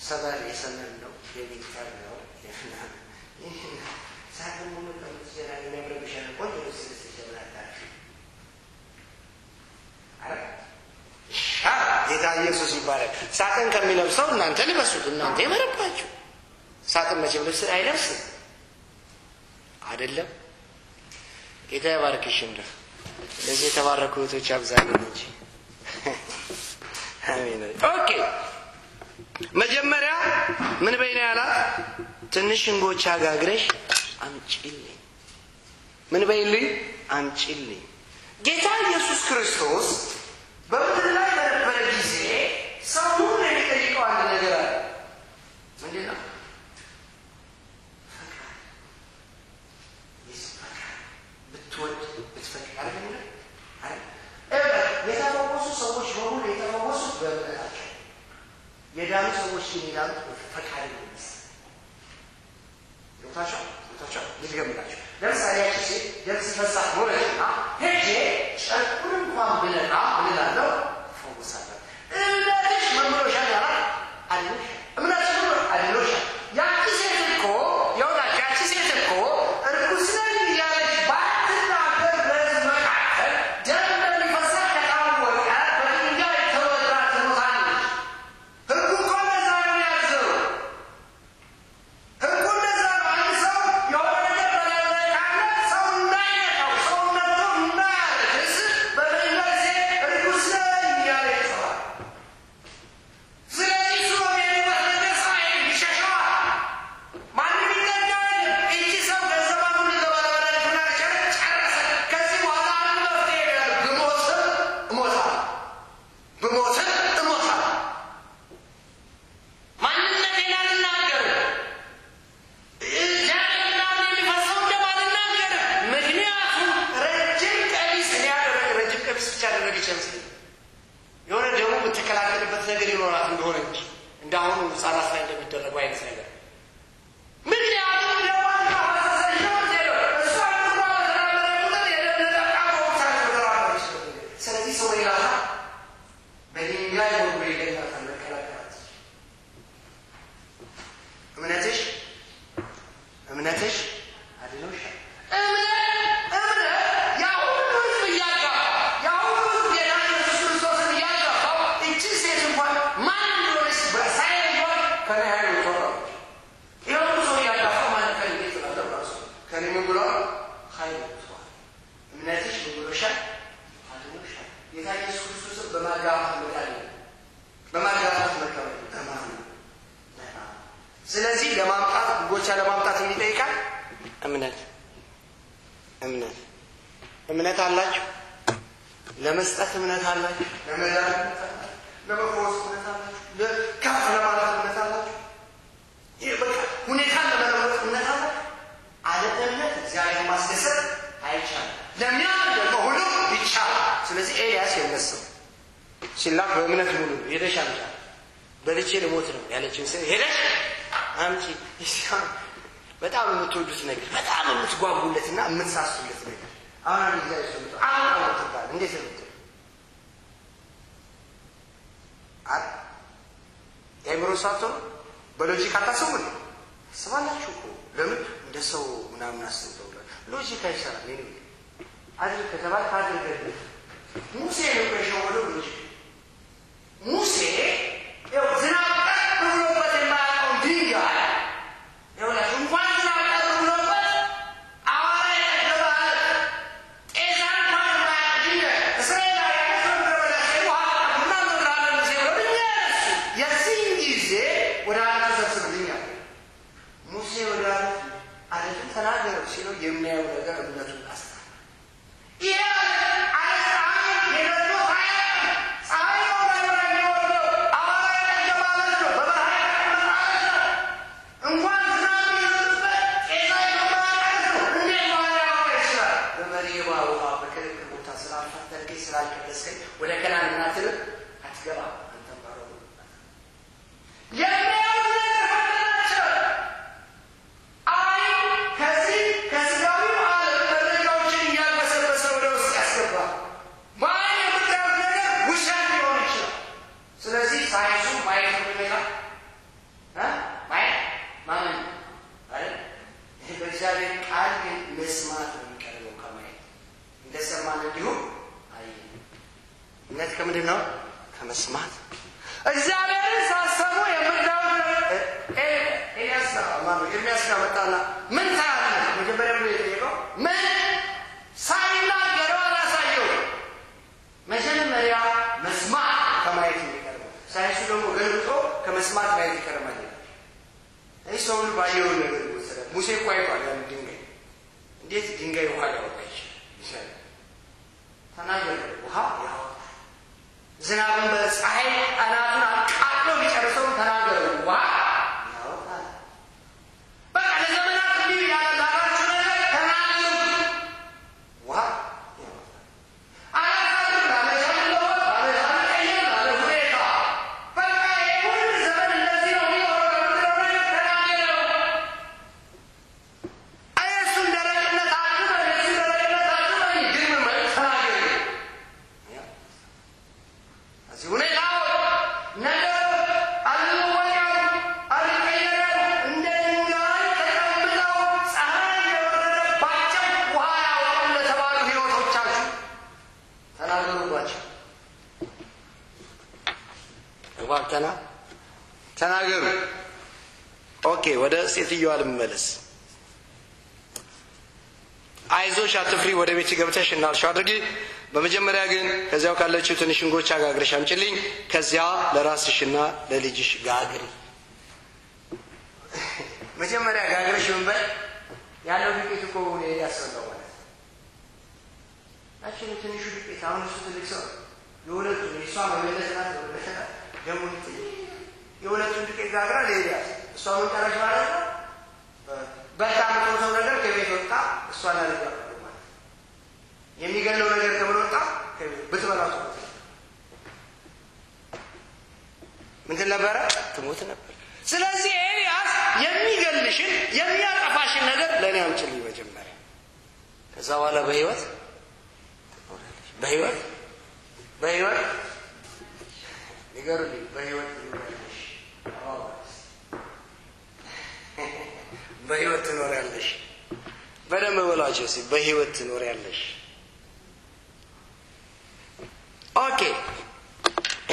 ሰባር የሰመን ነው የሚታር ነው ሳጥን ሙሉ ለምትጀራ የሚያብረብሻል ቆንጆ ልብስ ይጀምራል ጌታ ኢየሱስ ይባረክ ሳጥን ከሚለብሰው እናንተ ልበሱት እናንተ ይመረባችሁ ሳጥን መቼም ልብስ አይለብስም አይደለም ጌታ ይባርክሽ እንደ ለዚህ የተባረኩ እህቶች አብዛኛው እንጂ አሜን ኦኬ መጀመሪያ ምን በይና ያላት ትንሽ እንጎቻ ጋግረሽ አምጪልኝ ምን በይልኝ አምጪልኝ ጌታ ኢየሱስ ክርስቶስ በምድር ላይ በነበረ ጊዜ ሰው ሁሉ የሚጠይቀው አንድ ነገር አለ ምንድን ነው ብትወድ ብትፈቅድ አይደለም የተፈወሱ ሰዎች በሙሉ የተፈወሱት በእምነታቸው የዳኑ ሰዎች ግን ይላሉ ፈቃድ ነው ዮታቸው ልትገምላቸው ለምሳሌ ያቺ ሴት ደም ሲፈሳት ኖረችና ሄጄ ጨርቁን እንኳን ብለና ብልላለሁ ፈውሳለሁ እምነትሽ መምሮሻል ያላት አድኖሽ እምነትሽ አድኖሻል ያቺ ሴት እኮ የሆናች ያቺ ሴት እኮ እርኩስ ነኝ እያለች ባትናገር በሕዝብ መካከል ደም በሚፈሳት ከታወቀ በድንጋይ ተወግራ ትሞታለች ህጉ እኮ እንደዛ ነው ያዘው ህጉ እንደዛ ነው አንድ ሰው የሆነ ነገር በላይ ካለ ሰው እንዳይነካው ሰው መጥቶ እንዳያረክስ በድንጋይ ጊዜ እርኩስ ነኝ እያለ ይጮኻል ስለዚህ እሱ የሚበት ነገር ሳይሄድ ይሸሸዋል ማንም ይነጋል እቺ ሰው ገንዘባን ሊገባ ለመድኃኒት ምናምን ጨረሰ ከዚህ በኋላ አንድ መፍትሄ ይላል ብሞትም እሞታለሁ ማንነቴን አልናገርም ጃንና የሚፈሰው ደም አልናገርም ምክንያቱም ረጅም ቀሚስ ብቻ አደረገች አይመስለኝም የሆነ ደግሞ የምትከላከልበት ነገር ይኖራት እንደሆነ እንጂ እንዳሁኑ ህጻናት ላይ እንደሚደረገው አይነት ነገር ምክንያቱም ደማና ፈሰሰች ነው እሷ እንኳ በተናበረ ቁጥር የደብነጠቃ በወቅሳት ተደራረች ስለዚህ ሰው ይላታ በድንጋይ ወርዶ ይገኛታል መከላከላት እምነትሽ አድኖሻል እምነት ያሁኑ ህዝብ እያጋባ ያሁኑ ህዝብ ጌታ ኢየሱስ ክርስቶስ እምነት አላችሁ ለመስጠት እምነት አላችሁ ለመዳን ለመፎስ እምነት አላችሁ ለካፍ ለማለት እምነት አላችሁ ይበቃ ሁኔታ ለመለወጥ እምነት አላችሁ አለበት እግዚአብሔር ማስደሰት አይቻልም ለሚያምን ደግሞ ሁሉ ይቻላል ስለዚህ ኤልያስ የነሰው ሲላክ በእምነት ሙሉ ሄደሻል በልቼ ለሞት ነው ያለችው ሄደሽ አምጪ ይሻል በጣም የምትወዱት ነገር በጣም የምትጓጉለትና የምትሳሱለት ነገር አሁን እግዚአብሔር ሰምቶ አሁን ተባለ እንዴት ነው የምሮሳቶ በሎጂክ አታስቡ ስባላችሁ እኮ ለምን እንደሰው ምናምን አስተውለው ሎጂክ አይሰራም ይሄ አድር ከተባለ ታድርገ ሙሴ ነው የሸወደው ሎጂክ ሙሴ ያው ዝናብ ብሎበት የማያውቀው ድንጋይ ያው እንኳን ዝናብ ብሎበት አዋራ ያገባል ጤዛን እንኳን የማያውቅ ድንጋይ እስራኤል ያሰብረው ውሃ ምናምን ላለ ሙሴ ወደኛስ የዚህ ጊዜ ወደ አለ ተሰብስብልኛል ሙሴ ወደ አለ ተናገረው ሲለው የሚያየው ነገር እምነቱን አስተካከለ ወደ ከናን እናትል አትገባ አንተም ባሮ የሚያውቁ ነገራቸው አይ ከስጋዊ ዓለም መረጃዎችን እያበሰበሰ ወደ ውስጥ ያስገባ ማን የምታዩት ነገር ውሸት ሊሆን ይችላል ስለዚህ ሳይንሱ ማየት ይችላል ማን አይደል በእግዚአብሔር ቃል ግን መስማት ነው የሚቀርበው ከማየት እንደሰማን እንዲሁ እምነት ከምንድን ነው ከመስማት እግዚአብሔርን ሳሰቡ የምታው ኤልያስ ኤርሚያስ መጣና ምን ታያለህ መጀመሪያ ነው የጠየቀው ምን ሳይናገረው አላሳየው መጀመሪያ መስማት ከማየት ይቀርባል ሳይንሱ ደግሞ ገልብጦ ከመስማት ማየት ይቀርባል እይ ሰው ባየው ነገር ወሰደ ሙሴ እኮ አይቷል ያን ድንጋይ እንዴት ድንጋይ ውሃ ያወጣች ይችላል ተናገረ ውሃ ያው ዝናብን በፀሐይ አናቱን አቃጥሎ ቢጨርሰው ተናገሩ ዋ ያወጣል በቃ ለዘመናት እንዲህ ያላላችሁ ነገር ተናገሩ ዋ ያወጣል አያሳሉ ለመጀመሪያው ባለዛን ቀየር ለሁኔታ በቃ የሁሉ ዘመን እንደዚህ ነው የሚወራው ተናገሩ አያሱን ደረቅነት አድርገው እሱ ደረቅነት አድርገው ግን ምን ተናገሩ ሁኔታው ነገር አልወያው አልቀየረም እንደ ድንጋይ ተቀምጠው ፀሐይ የወረደባቸው ውሃ ያወጡ ለተባሉ ሕይወቶቻችሁ ተናገሩባቸው ዋልተና ተናገሩ ኦኬ ወደ ሴትዮዋ ልመለስ አይዞሽ አትፍሪ ወደ ቤት ገብተሽ እናልሽ አድርጊ በመጀመሪያ ግን ከዚያው ካለችው ትንሽ እንጎቻ ጋግረሽ አምጪልኝ ከዚያ ለራስሽና ለልጅሽ ጋግሪ መጀመሪያ ጋግረሽ እንበል ያለው ዱቄት እኮ ነው ያሰራው ማለት አቺ ትንሹ ዱቄት አሁን እሱ ትልቅ ሰው የሁለቱ እሷ መመለስላት ደግሞ የሁለቱ ዱቄት ጋግራ ለይያ እሷ ምን ቀረሽ ማለት ነው በጣም ጥሩ ነገር ከቤት ወጣ እሷ ላይ የሚገለው ነገር ተብሎጣ በተባላው ምን ተነበረ ትሞት ነበር ስለዚህ ኤልያስ የሚገልሽን የሚያጠፋሽን ነገር ለኔ አምጪልኝ መጀመሪያ ከዛ በኋላ በህይወት ንገሩልኝ በህይወት በህይወት ትኖሪያለሽ በደንብ በሏቸው እስኪ በህይወት ትኖሪያለሽ ኦኬ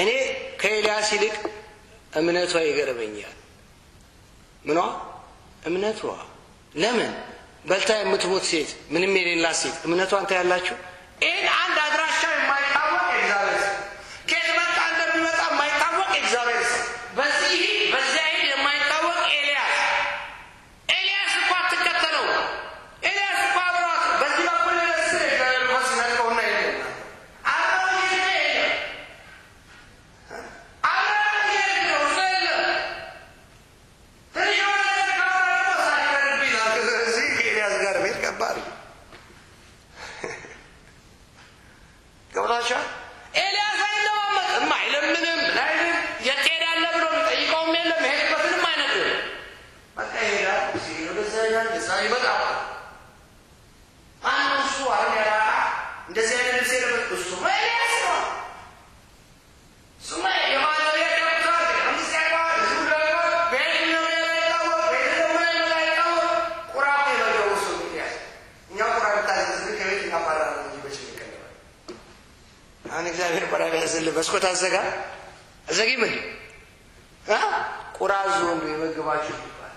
እኔ ከኤልያስ ይልቅ እምነቷ ይገርመኛል ምኗ እምነቷ ለምን በልታ የምትሞት ሴት ምንም የሌላት ሴት እምነቷን ታያላችሁ ይህን አንድ አድራሻ የማይታወቅ እግዚአብሔር ከየት መጣ እንደሚመጣ የማይታወቅ እግዚአብሔር በዚህ የማይታወቅ ኤልያስ እኮ አትከተለው ኤልያስ እኮ አብሯት በዚህ በኩል ይገባቸዋል። ኤልያስ አይለማመጥም፣ አይለምንም፣ የትሄዳለ ብሎ የሚጠይቀውም የለም፣ ሄድበትንም አይነግርም። በቃ ይሄዳል። ሲወደዘኛል እዛ ይመጣል። ማነው እሱ? አሁን ያራቃ እንደዚህ አይነት ልብስ የለበሰ እሱ ኤልያስ ነው። እሱማ የማለሪያ ዶክተር አምስያጋ ዙላ ቤት ነው ያለው፣ ቤት ነው ያለው። ቁራው ነው እሱ ኤልያስ። እኛ ቁራው ታዘዝ ከቤት እናባራለን እንጂ በዚህ ይከለዋል። አሁን እግዚአብሔር በራሪ ያዘለ በስኮት አዘጋ አዘጊ ምን ቁራዙ እንደ ይመግባችሁ ይባል።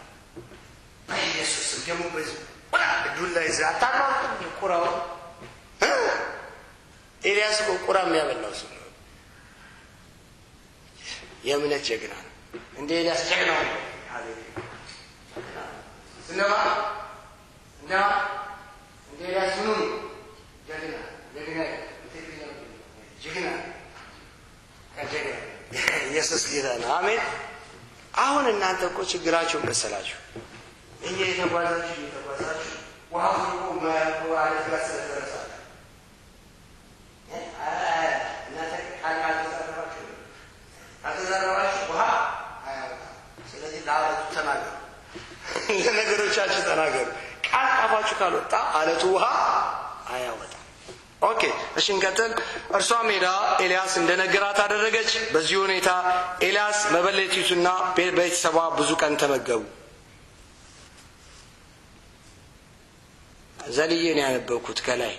ኢየሱስ ደግሞ በዚህ ወላ ዱላ ይዛታው ቁራው ኤልያስ ቁራም ያበላው ሰው ነው። የእምነት ጀግና ነው። እንደ ኤልያስ ጀግና ነው። ሃሌሉያ ስለማ እንደ ኤልያስ ነው ጀግና ከጀግና ኢየሱስ ጌታ ነው። አሜን። አሁን እናንተ እኮ ችግራችሁን መሰላችሁ። እየተጓዛችሁ ውሃው ማያውቁ አለት ጋር ስለደረሳችሁ እናንተ ካልተዘረባችሁ ውሃ አያወጣም። ስለዚህ ለአለቱ ተናገሩ፣ ለነገሮቻችሁ ተናገሩ። ቃል አፋችሁ ካልወጣ አለቱ ውሃ አያወጣም። ኦኬ እሺ እንቀጥል። እርሷ ሜዳ ኤልያስ እንደነገራት አደረገች። በዚህ ሁኔታ ኤልያስ መበለቲቱና ቤተሰቧ ብዙ ቀን ተመገቡ። ዘልዬ ነው ያነበብኩት ከላይ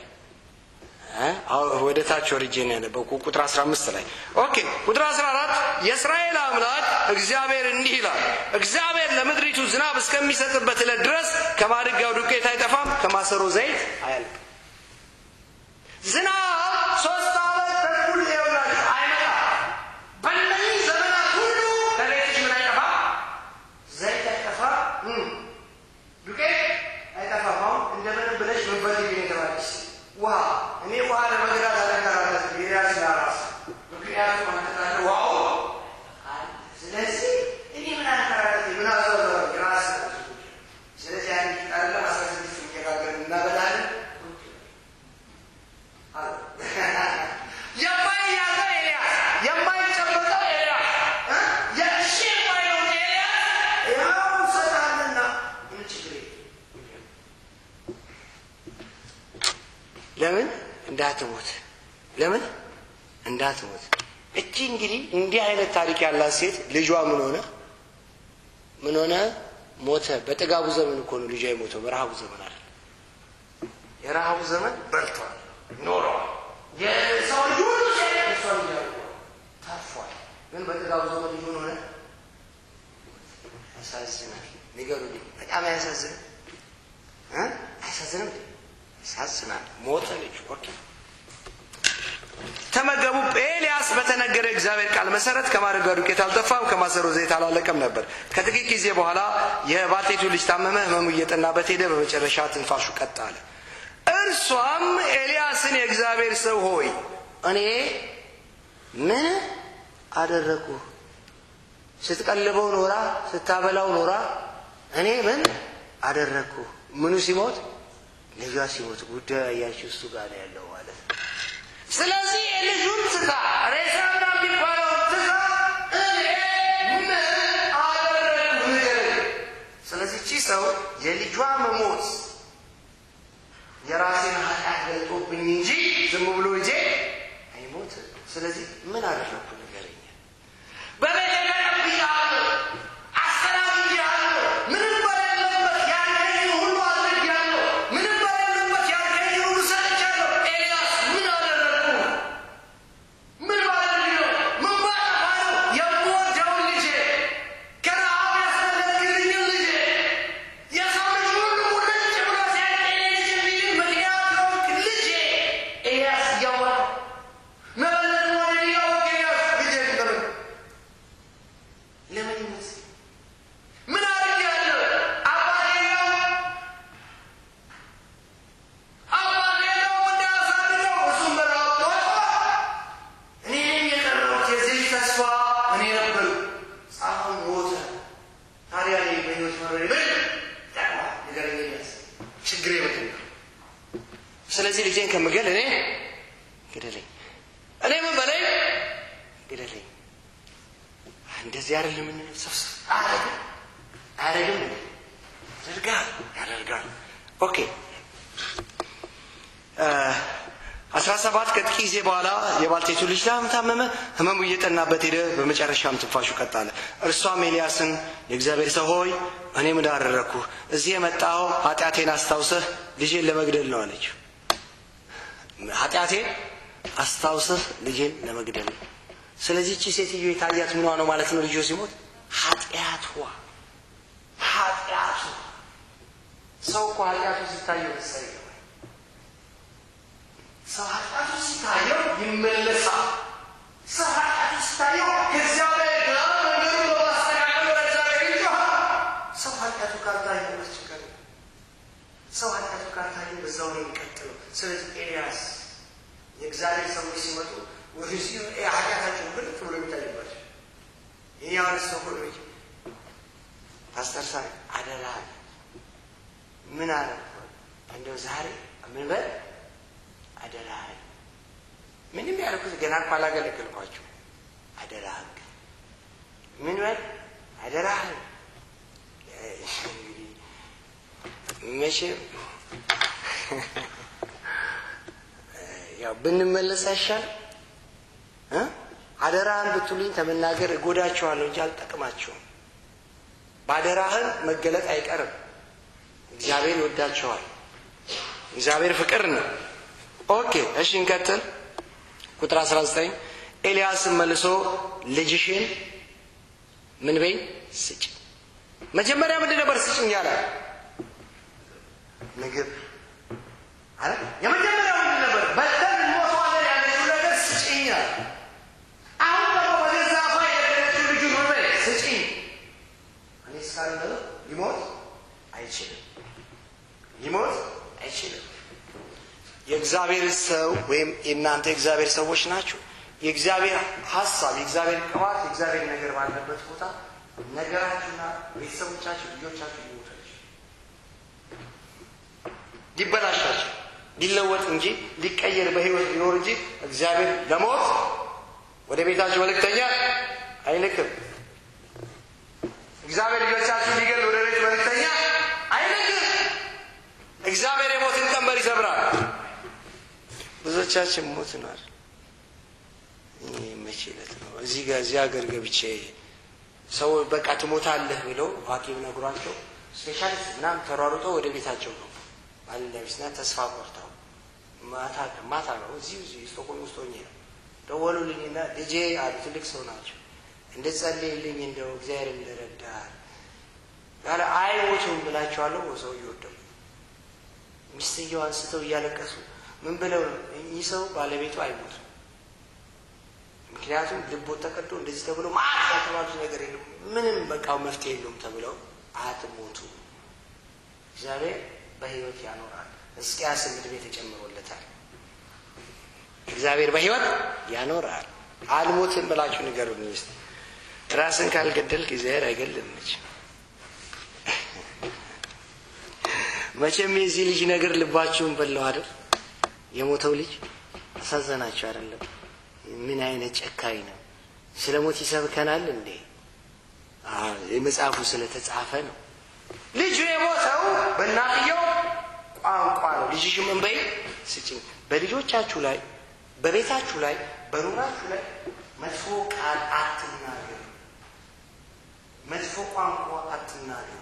ወደ ታች ወርጄ ነው ያነበብኩት ቁጥር 15 ላይ። ኦኬ ቁጥር 14 የእስራኤል አምላክ እግዚአብሔር እንዲህ ይላል፣ እግዚአብሔር ለምድሪቱ ዝናብ እስከሚሰጥበት ዕለት ድረስ ከማድጋው ዱቄት አይጠፋም፣ ከማሰሮ ዘይት አያልቅም። ዝናብ 3 ዓመት ተኩል ይውላል አይመጣም። በእነዚህ ዘመናት ሁሉ ከቤትሽ ምን አይጠፋም? ዘይት አይጠፋም፣ ዱቄት አይጠፋም። እንደምን ብለሽ መበልኝ የተባለች ውሃ እኔ ውሃ ለመግራት አለካራለት ኤልያስ ያራስ ምክንያቱም አንተታለ ዋው ስለዚህ እኔ ምን አከራለት ምን አዘዘ ግራስ ስለዚህ አንተ ታለ 16 ይከጋገር እናበላለን የማይያዘ ኤልያስ የማይጨበጠው ኤልያስ የሽማየው ኤልያስ ያው ሰጣልና ምን ችግር ለምን እንዳትሞት ለምን እንዳትሞት። እቺ እንግዲህ እንዲህ አይነት ታሪክ ያላት ሴት ልጇ ምን ሆነ ሞተ። በጥጋቡ ዘመን እኮ ነው ልጇ የሞተው፣ በረሃቡ ዘመን አይደል። የረሃቡ ዘመን በልቷል ኖሮ የሰው ልጅ ሁሉ ሰው ታፏል። ግን በጥጋቡ ዘመን ልጅ ሆነ ያሳዝናል። ንገሩልኝ፣ በጣም ያሳዝናል። አይሳዝንም? ያሳዝናል። ሞተ ልጅ። ኦኬ ተመገቡ። ኤልያስ በተነገረ እግዚአብሔር ቃል መሰረት ከማድጋው ዱቄት አልጠፋም፣ ከማሰሮ ዘይት አላለቀም ነበር። ከጥቂት ጊዜ በኋላ የባልቴቱ ልጅ ታመመ። ህመሙ እየጠናበት ሄደ። በመጨረሻ ትንፋሹ ቀጥ አለ። እርሷም ኤልያስን የእግዚአብሔር ሰው ሆይ እኔ ምን አደረኩ? ስትቀልበው ኖራ ስታበላው ኖራ እኔ ምን አደረኩ? ምኑ ሲሞት ልጇ ሲሞት ጉዳዩ ያያችሁ እሱ ጋር ያለው ማለት ነው። ስለዚህ ልጁን ትታ ሬሳና ቢባለው ትታ እኔ ምን አደረኩ ንገረኝ። ስለዚህ እቺ ሰው የልጇ መሞት የራሴን ኃጢአት ገልጦብኝ እንጂ ዝም ብሎ ልጄ አይሞት። ስለዚህ ምን አደረኩ ንገረኝ። በቤተ ቀብያለሁ፣ አስተናግጃለሁ፣ ምንም በሌለበት ያልከኝ ሁሉ አድርጌያለሁ፣ ምንም በሌለበት ያልከኝ ሁሉ ሰጥቻለሁ። ኤልያስ ምን አደረኩ? ምን ባደርግ ነው? ምን ባጠፋ ነው? የምወደውን ልጄ ከረሃብ ያስመለጥክልኝን ልጄ የሰው ልጅ ሁሉ ሙልጭ ብሎ ሲያየኝ ልጅ እንዲህ ምክንያት ሆንክ ልጄ ኤልያስ እያወራ መበለት ወደ እያወቅ ኤልያስ ልጄ ንገረኝ ለምን ይመስ ምን አድርጌያለሁ? አባቴ ነው እንዳያሳድገው እሱም በረሃብ ሞተ። እኔ የቀረሁት የዚህ ተስፋ እኔ ነበር። አሁን ሞተ። ታዲያ እኔ በሕይወት መኖሬ ምን ይጠቅማል? ንገረኝ ኤልያስ፣ ችግሬ ምንድን ነው? ስለዚህ ልጄን ከምገል እኔ ግደለኝ። እኔ ምን በላይ ግደለኝ እንደዚህ አይደለም ምን ሰፍስ አረግም ያደርጋል ኦኬ 17 ከጥቂት ጊዜ በኋላ የባልቴቱ ልጅ ታመመ ህመሙ እየጠናበት ሄደ በመጨረሻም ትንፋሹ ቀጣለ እርሷም ኤልያስን የእግዚአብሔር ሰው ሆይ እኔ ምን አደረኩ እዚህ የመጣው ኃጢአቴን አስታውሰህ ልጄን ለመግደል ነው አለች ኃጢአቴን አስታውሰህ ልጄን ለመግደል ስለዚህ እቺ ሴትዮ የታያት ምን ነው ማለት ነው ልጅ ሲሞት ኃጢአቱ ሰው እኮ ኃጢአቱ ሲታየው ይሰየው ሰው ኃጢአቱ ሲታየው ይመለሳል ሰው ኃጢአቱ ሲታየው ከእግዚአብሔር ጋር ነገሩን በማስተካከል ወደ እግዚአብሔር ይጮሃል ሰው ኃጢአቱ ካልታየው መስችከል ሰው ኃጢአቱ ካልታየው በዛው ነው የሚቀጥለው ስለዚህ ኤልያስ የእግዚአብሔር ሰዎች ሲመጡ ወደዚህ ኃጢአታቸው ግልጥ ብሎ የሚታይባቸው ይህ ያው ሰው ሁሉ ፓስተር ሳይ አደራ ምን አለ እንደው ዛሬ ምን በል አደራ ምንም ያልኩት ገና እኮ አላገለገልኳችሁ አደራ ምን በል አደራ መቼም ያው ብንመለስ አይሻል አደራህን ብትሉኝ ተመናገር እጎዳቸዋለሁ እንጂ አልጠቅማቸውም ባደራህን መገለጥ አይቀርም እግዚአብሔር ይወዳቸዋል እግዚአብሔር ፍቅር ነው ኦኬ እሺ እንቀጥል ቁጥር 19 ኤልያስ መልሶ ልጅሽን ምን በይ ስጭ መጀመሪያ ምን ነበር ስጭኝ ያለ ምግብ አረ የመጀመሪያው ምን ነበር በተን ሞቷል ያለችው ነገር ስጭኝ አሁን ደግሞ ወደዛ ፋይ ያለችው ልጅ ምን በይ ስጭኝ እኔ ሳለ ሊሞት አይችልም የእግዚአብሔር ሰው ወይም እናንተ የእግዚአብሔር ሰዎች ናችሁ የእግዚአብሔር ሐሳብ የእግዚአብሔር ቅባት የእግዚአብሔር ነገር ባለበት ቦታ ነገራችሁና ቤተሰቦቻችሁ ልጆቻችሁ ይሞታሉ ሊበላሻችሁ ሊለወጥ እንጂ ሊቀየር በህይወት ሊኖር እንጂ እግዚአብሔር ለሞት ወደ ቤታችሁ መልእክተኛ አይልክም እግዚአብሔር ልጆቻችሁ ሊገል ወደ ቤት መልእክተኛ አይልክም እግዚአብሔር የሞትን ቀንበር ይሰብራል ብዙዎቻችን ሞትናል መቼለት ነው እዚህ ሀገር ገብቼ ሰው በቃ ትሞታለህ ብለው ሐኪም ነግሯቸው ስፔሻሊስት እናም ተሯሩጦ ወደ ቤታቸው ነው ባለቤትና ተስፋ ቆርጠው ማታ ነው እዚህ ስቶኮልም ውስጥ ሆኜ ነው ደወሉልኝና ልጄ አሉ ትልቅ ሰው ናቸው እንደጸልይልኝ እንደው እግዚአብሔር እንደረዳል ያለ አይሞቱም ብላቸዋለሁ ሰው ይወደው ሚስትየው አንስተው እያለቀሱ ምን ብለው እኚህ ሰው ባለቤቱ አይሞቱም ምክንያቱም ልቦ ተቀዶ እንደዚህ ተብሎ ማአት ነገር የለም ምንም በቃው መፍትሄ የለውም ተብለው አትሞቱ እግዚአብሔር በህይወት ያኖራል እስኪያስ ምድር ተጨምሮለታል እግዚአብሔር በህይወት ያኖራል አልሞትም ብላችሁ ንገሩኝ እስቲ ራስን ካልገደልክ እግዚአብሔር አይገልም መቼም የዚህ ልጅ ነገር ልባችሁን በላው አይደል የሞተው ልጅ አሳዘናችሁ አይደለም ምን አይነት ጨካኝ ነው ስለሞት ይሰብከናል እንዴ የመጽሐፉ ስለተጻፈ ነው ልጅ የሞተው በእናትየው ቋንቋ ነው ልጅሽም እንበይ ስጭኝ በልጆቻችሁ ላይ በቤታችሁ ላይ በኑራችሁ ላይ መጥፎ ቃል አትናገሩ መጥፎ ቋንቋ አትናገሩ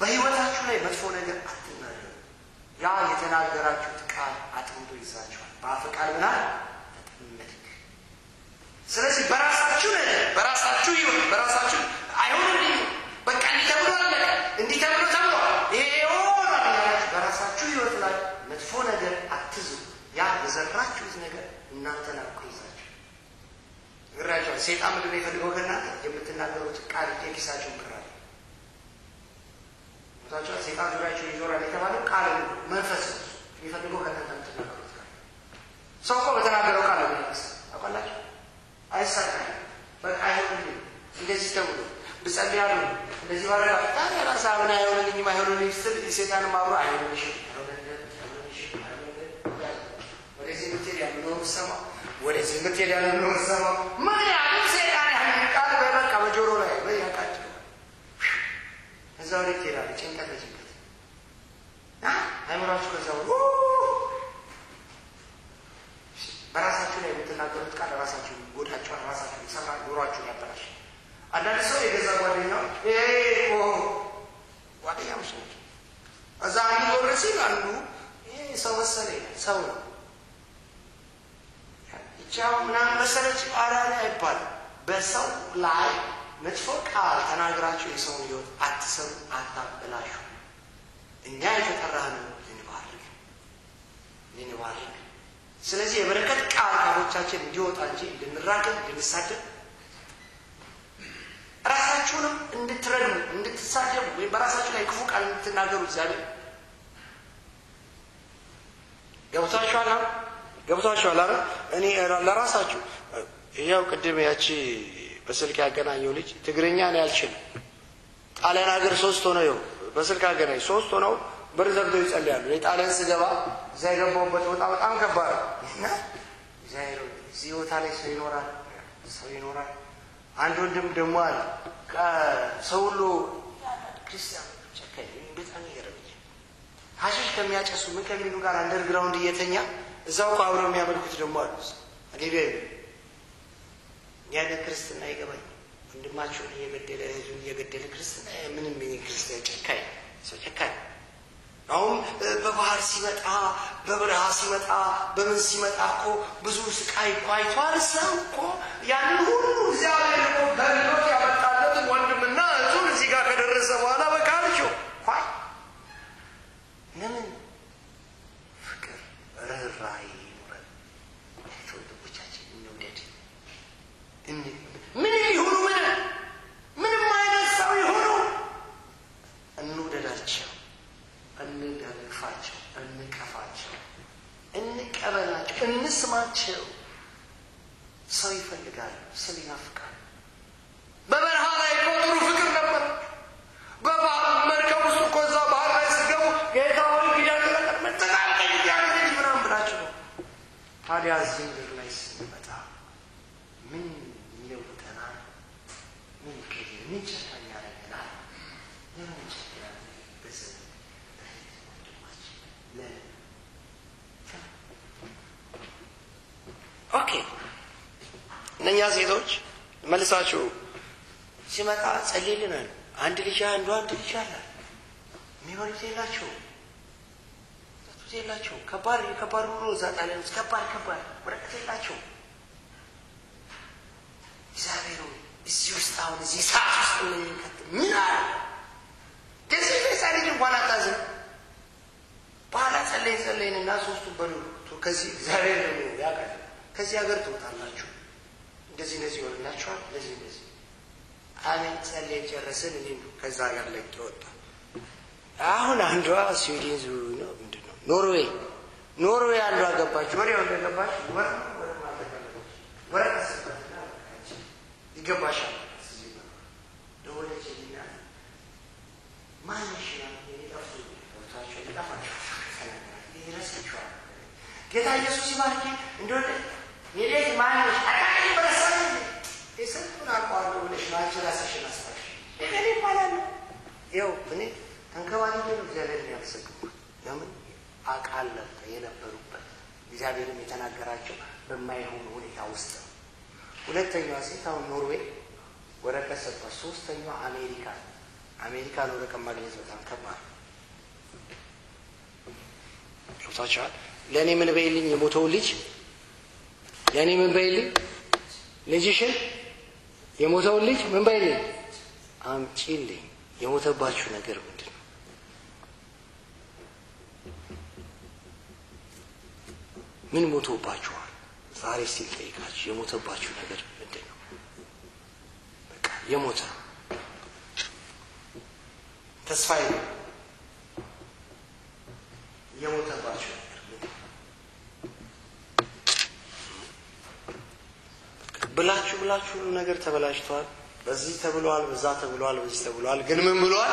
በህይወታችሁ ላይ መጥፎ ነገር አትናገሩ ያ የተናገራችሁት ቃል አጥንቶ ይዛችኋል በአፍ ቃል ምና ተጠመድክ ስለዚህ በራሳችሁ በራሳችሁ አይሆንልኝ በቃ እንዲህ ተብሎ ይሄ ሆኖ በራሳችሁ ህይወት ላይ መጥፎ ነገር አትዙ ያ የዘራችሁት ነገር እናንተን አቆይዛችሁ እግራችሁ ሰይጣን ምንድን ነው የፈልገው ከእናንተ የምትናገሩት ቃል የኪሳችሁን ቅራል ታቻ ሰይጣን ዙሪያችሁ ይዞራል የተባለው ቃል መንፈስ የሚፈልገው ከእናንተ የምትናገሩት ቃል ሰው እኮ በተናገረው ቃል ነው አቆላችሁ አይሳካም በቃ አይሆንም እንደዚህ ተብሎ ብጸልያለሁ እንደዚህ ባረጋ ታዲያ ራሳውና አይሆንልኝ ማይሆንልኝ ስል ሰይጣን ማብሮ አይሆንልሽ ወደዚህ ብትል ያለው ሰማ ወደዚህ ምትሄድ ያለ ነው ሰማው ምን ያህል ሰይጣን ያህል ቃል በበቃ በጆሮ ላይ በያቃጭ እዛው ላይ ይላል ጭንቀት አይምራችሁ ከዛው በራሳችሁ ላይ የምትናገሩት ቃል ራሳችሁ ጎዳችኋል ራሳችሁ ሰራ ጆሮአችሁ ያበላሽ አንዳንድ ሰው የገዛ ጓደኛው ጓደኛው እዛ አንዱ ወርሲ አንዱ ሰው መሰለኝ ሰው ነው ይቻው ምናምን መሰለች አራላ ይባል በሰው ላይ መጥፎ ቃል ተናግራችሁ የሰውን ህይወት አትሰሩ አታበላሹ እኛ የተጠራነው ለንባርክ ስለዚህ የበረከት ቃል ካፎቻችን እንዲወጣ እንጂ እንድንራገም እንድንሳደብ ራሳችሁንም እንድትረዱ እንድትሳደቡ ወይ በራሳችሁ ላይ ክፉ ቃል እንድትናገሩ እግዚአብሔር ገብታችኋል አይደል እኔ ለራሳችሁ ያው ቅድም ያቺ በስልክ ያገናኘው ልጅ ትግርኛ ነው ያልችልም ጣሊያን ሀገር 3 ሆነው ይው በስልክ አገናኝ 3 ሆነው በርዘግተው ይጸልያሉ የጣሊያን ስገባ ዘይገባውበት በጣም ከባድ እና ዘይሮ ዚዮታ ላይ ሰው ይኖራል አንድ ወንድም ደግሞ አለ ከሰው ሁሉ ክርስቲያን ቸከኝ በጣም ይገርመኛል ሐሺሽ ከሚያጨሱ ምን ከሚሉ ጋር አንደርግራውንድ እየተኛ እዛው አብረው የሚያመልኩት ደግሞ አሉ አገቢያ ያለ ክርስትና ይገባኝ ወንድማቸውን እየገደለ ህዝቡን እየገደለ ክርስትና ምንም ክርስቲያን ጨካኝ ሰው ጨካኝ አሁን በባህር ሲመጣ በበረሃ ሲመጣ በምን ሲመጣ እኮ ብዙ ስቃይ አይቷል ሰው እኮ ያን ሁሉ እግዚአብሔር እኮ በልሎት ያመጣለት ወንድምና እሱን እዚህ ጋር ከደረሰ በኋላ በቃልቸው ኳይ ለምን ፍቅር ርህራሄ ይኖራል ወንድሞቻችን እንውደድ ምን ይሁኑ ምንም አይነት ሰው ይሁኑ እንውደዳቸው እንገፋቸው እንቀፋቸው እንቀበላቸው እንስማቸው ሰው ይፈልጋል ሰው ይናፍቃል በበረሃ ላይ ጥሩ ፍቅር ነበር በባህር መርከብ ውስጥ ቆዛ ባህር ላይ ሲገቡ ጌታው ይግዳል መጠቃቀም ይያለኝ ምናምን ብላችሁ ታዲያ እዚህ ላይ ሲመጣ ምን ይለውጠናል ምን ጨካኝ ያደርገናል ኦኬ እነኛ ሴቶች መልሳችሁ ሲመጣ ጸልይልናል አንድ ልጅ አለ የሚወልድ የላቸው ከባድ ኑሮ ዛጣለን ከባድ ወረቀት የላቸው እግዚአብሔር እዚህ ውስጥ አሁን እዚህ ሰዓት ውስጥ ምን አለ ደስ ይላል እንኳን አታዝን ባላ ጸለይንና ሶስቱ በሉ ከዚህ እግዚአብሔር ነው ያቀርብ ከዚህ ሀገር ትወጣላችሁ እንደዚህ ይሆንላችኋል እንደዚህ አሜን ጸለይ ጨረስን እኔም ከዛ ሀገር ለቅ ወጣ አሁን አንዷ ስዊድን ነው ምንድነው ኖርዌይ አንዷ ገባች ወሬው እንደገባች ወረቀስ ይገባሻል ደወለችልኝ ማንሽ የጠፉ ወጣቸው ይጣፋቸው ይረሳቸዋል ጌታ ኢየሱስ ይባርክ እንደሆነ የሌት ማንሽ አጣቂ በረሰለ የሰጡን አቋርጦ ብለሽ ናቸው ራስሽን አስታሽ እኔ ይባላል ይኸው እኔ ተንከባለሁ እግዚአብሔር ያመሰግናል ለምን አቃለሁ የነበሩበት እግዚአብሔርም የተናገራቸው በማይሆን ሁኔታ ውስጥ ሁለተኛው ሴት አሁን ኖርዌይ ወረቀት ሰጥቷል ሶስተኛው አሜሪካን ወረቀት ማግኘት በጣም ከባድ ሶታቻል ለኔ ምን በይልኝ የሞተው ልጅ ለኔ ምን በይልኝ ልጅሽን የሞተው ልጅ ምን በይልኝ አምጪልኝ የሞተባችሁ ነገር ምንድነው ምን ሞተባችኋል ዛሬ ሲጠይቃችሁ የሞተባችሁ ነገር ምንድነው በቃ የሞተ ተስፋዬ የሞተባችሁ ብላችሁ ሁሉ ነገር ተበላሽቷል በዚህ ተብሏል በዛ ተብሏል በዚህ ተብሏል ግን ምን ብሏል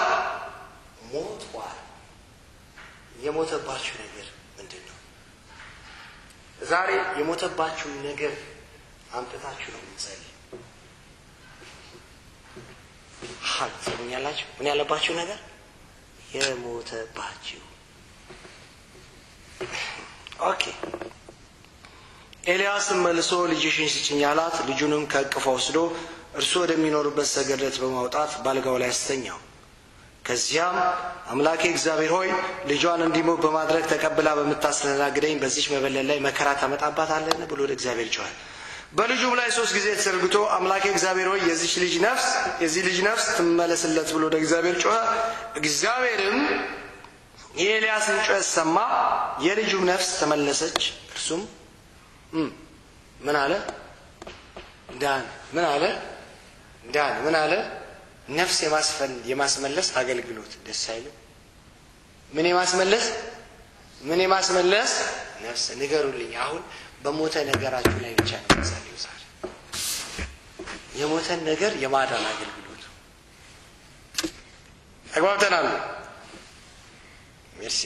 ሞቷል የሞተባችሁ ነገር ምንድነው ዛሬ የሞተባችሁ ነገር አምጥታችሁ ነው የምትጸልዩ። ሰሙኛላችሁ? ምን ያለባችሁ ነገር የሞተባችሁ። ኦኬ። ኤልያስም መልሶ ልጅሽን ስጭኝ አላት። ልጁንም ከእቅፏ ወስዶ እርሱ ወደሚኖርበት ሰገነት በማውጣት ባልጋው ላይ አስተኛው። ከዚያም አምላኬ እግዚአብሔር ሆይ ልጇን እንዲሞት በማድረግ ተቀብላ በምታስተናግደኝ በዚች መበለት ላይ መከራ ታመጣባታለህን ብሎ ወደ እግዚአብሔር ጮኸ። በልጁም ላይ 3 ጊዜ ተሰርግቶ አምላኬ እግዚአብሔር ሆይ የዚህ ልጅ ነፍስ ትመለስለት ብሎ ወደ እግዚአብሔር ጮኸ። እግዚአብሔርም የኤልያስን ጩኸት ሰማ፣ የልጁም ነፍስ ተመለሰች። እርሱም ምን አለ? ዳን ነፍስ የማስመለስ አገልግሎት ደስ አይልም? ምን የማስመለስ ነፍስ ንገሩልኝ። አሁን በሞተ ነገራችሁ ላይ ብቻ ነው ዛሬው የሞተን ነገር የማዳን አገልግሎት ተግባብተናል። ሜርሲ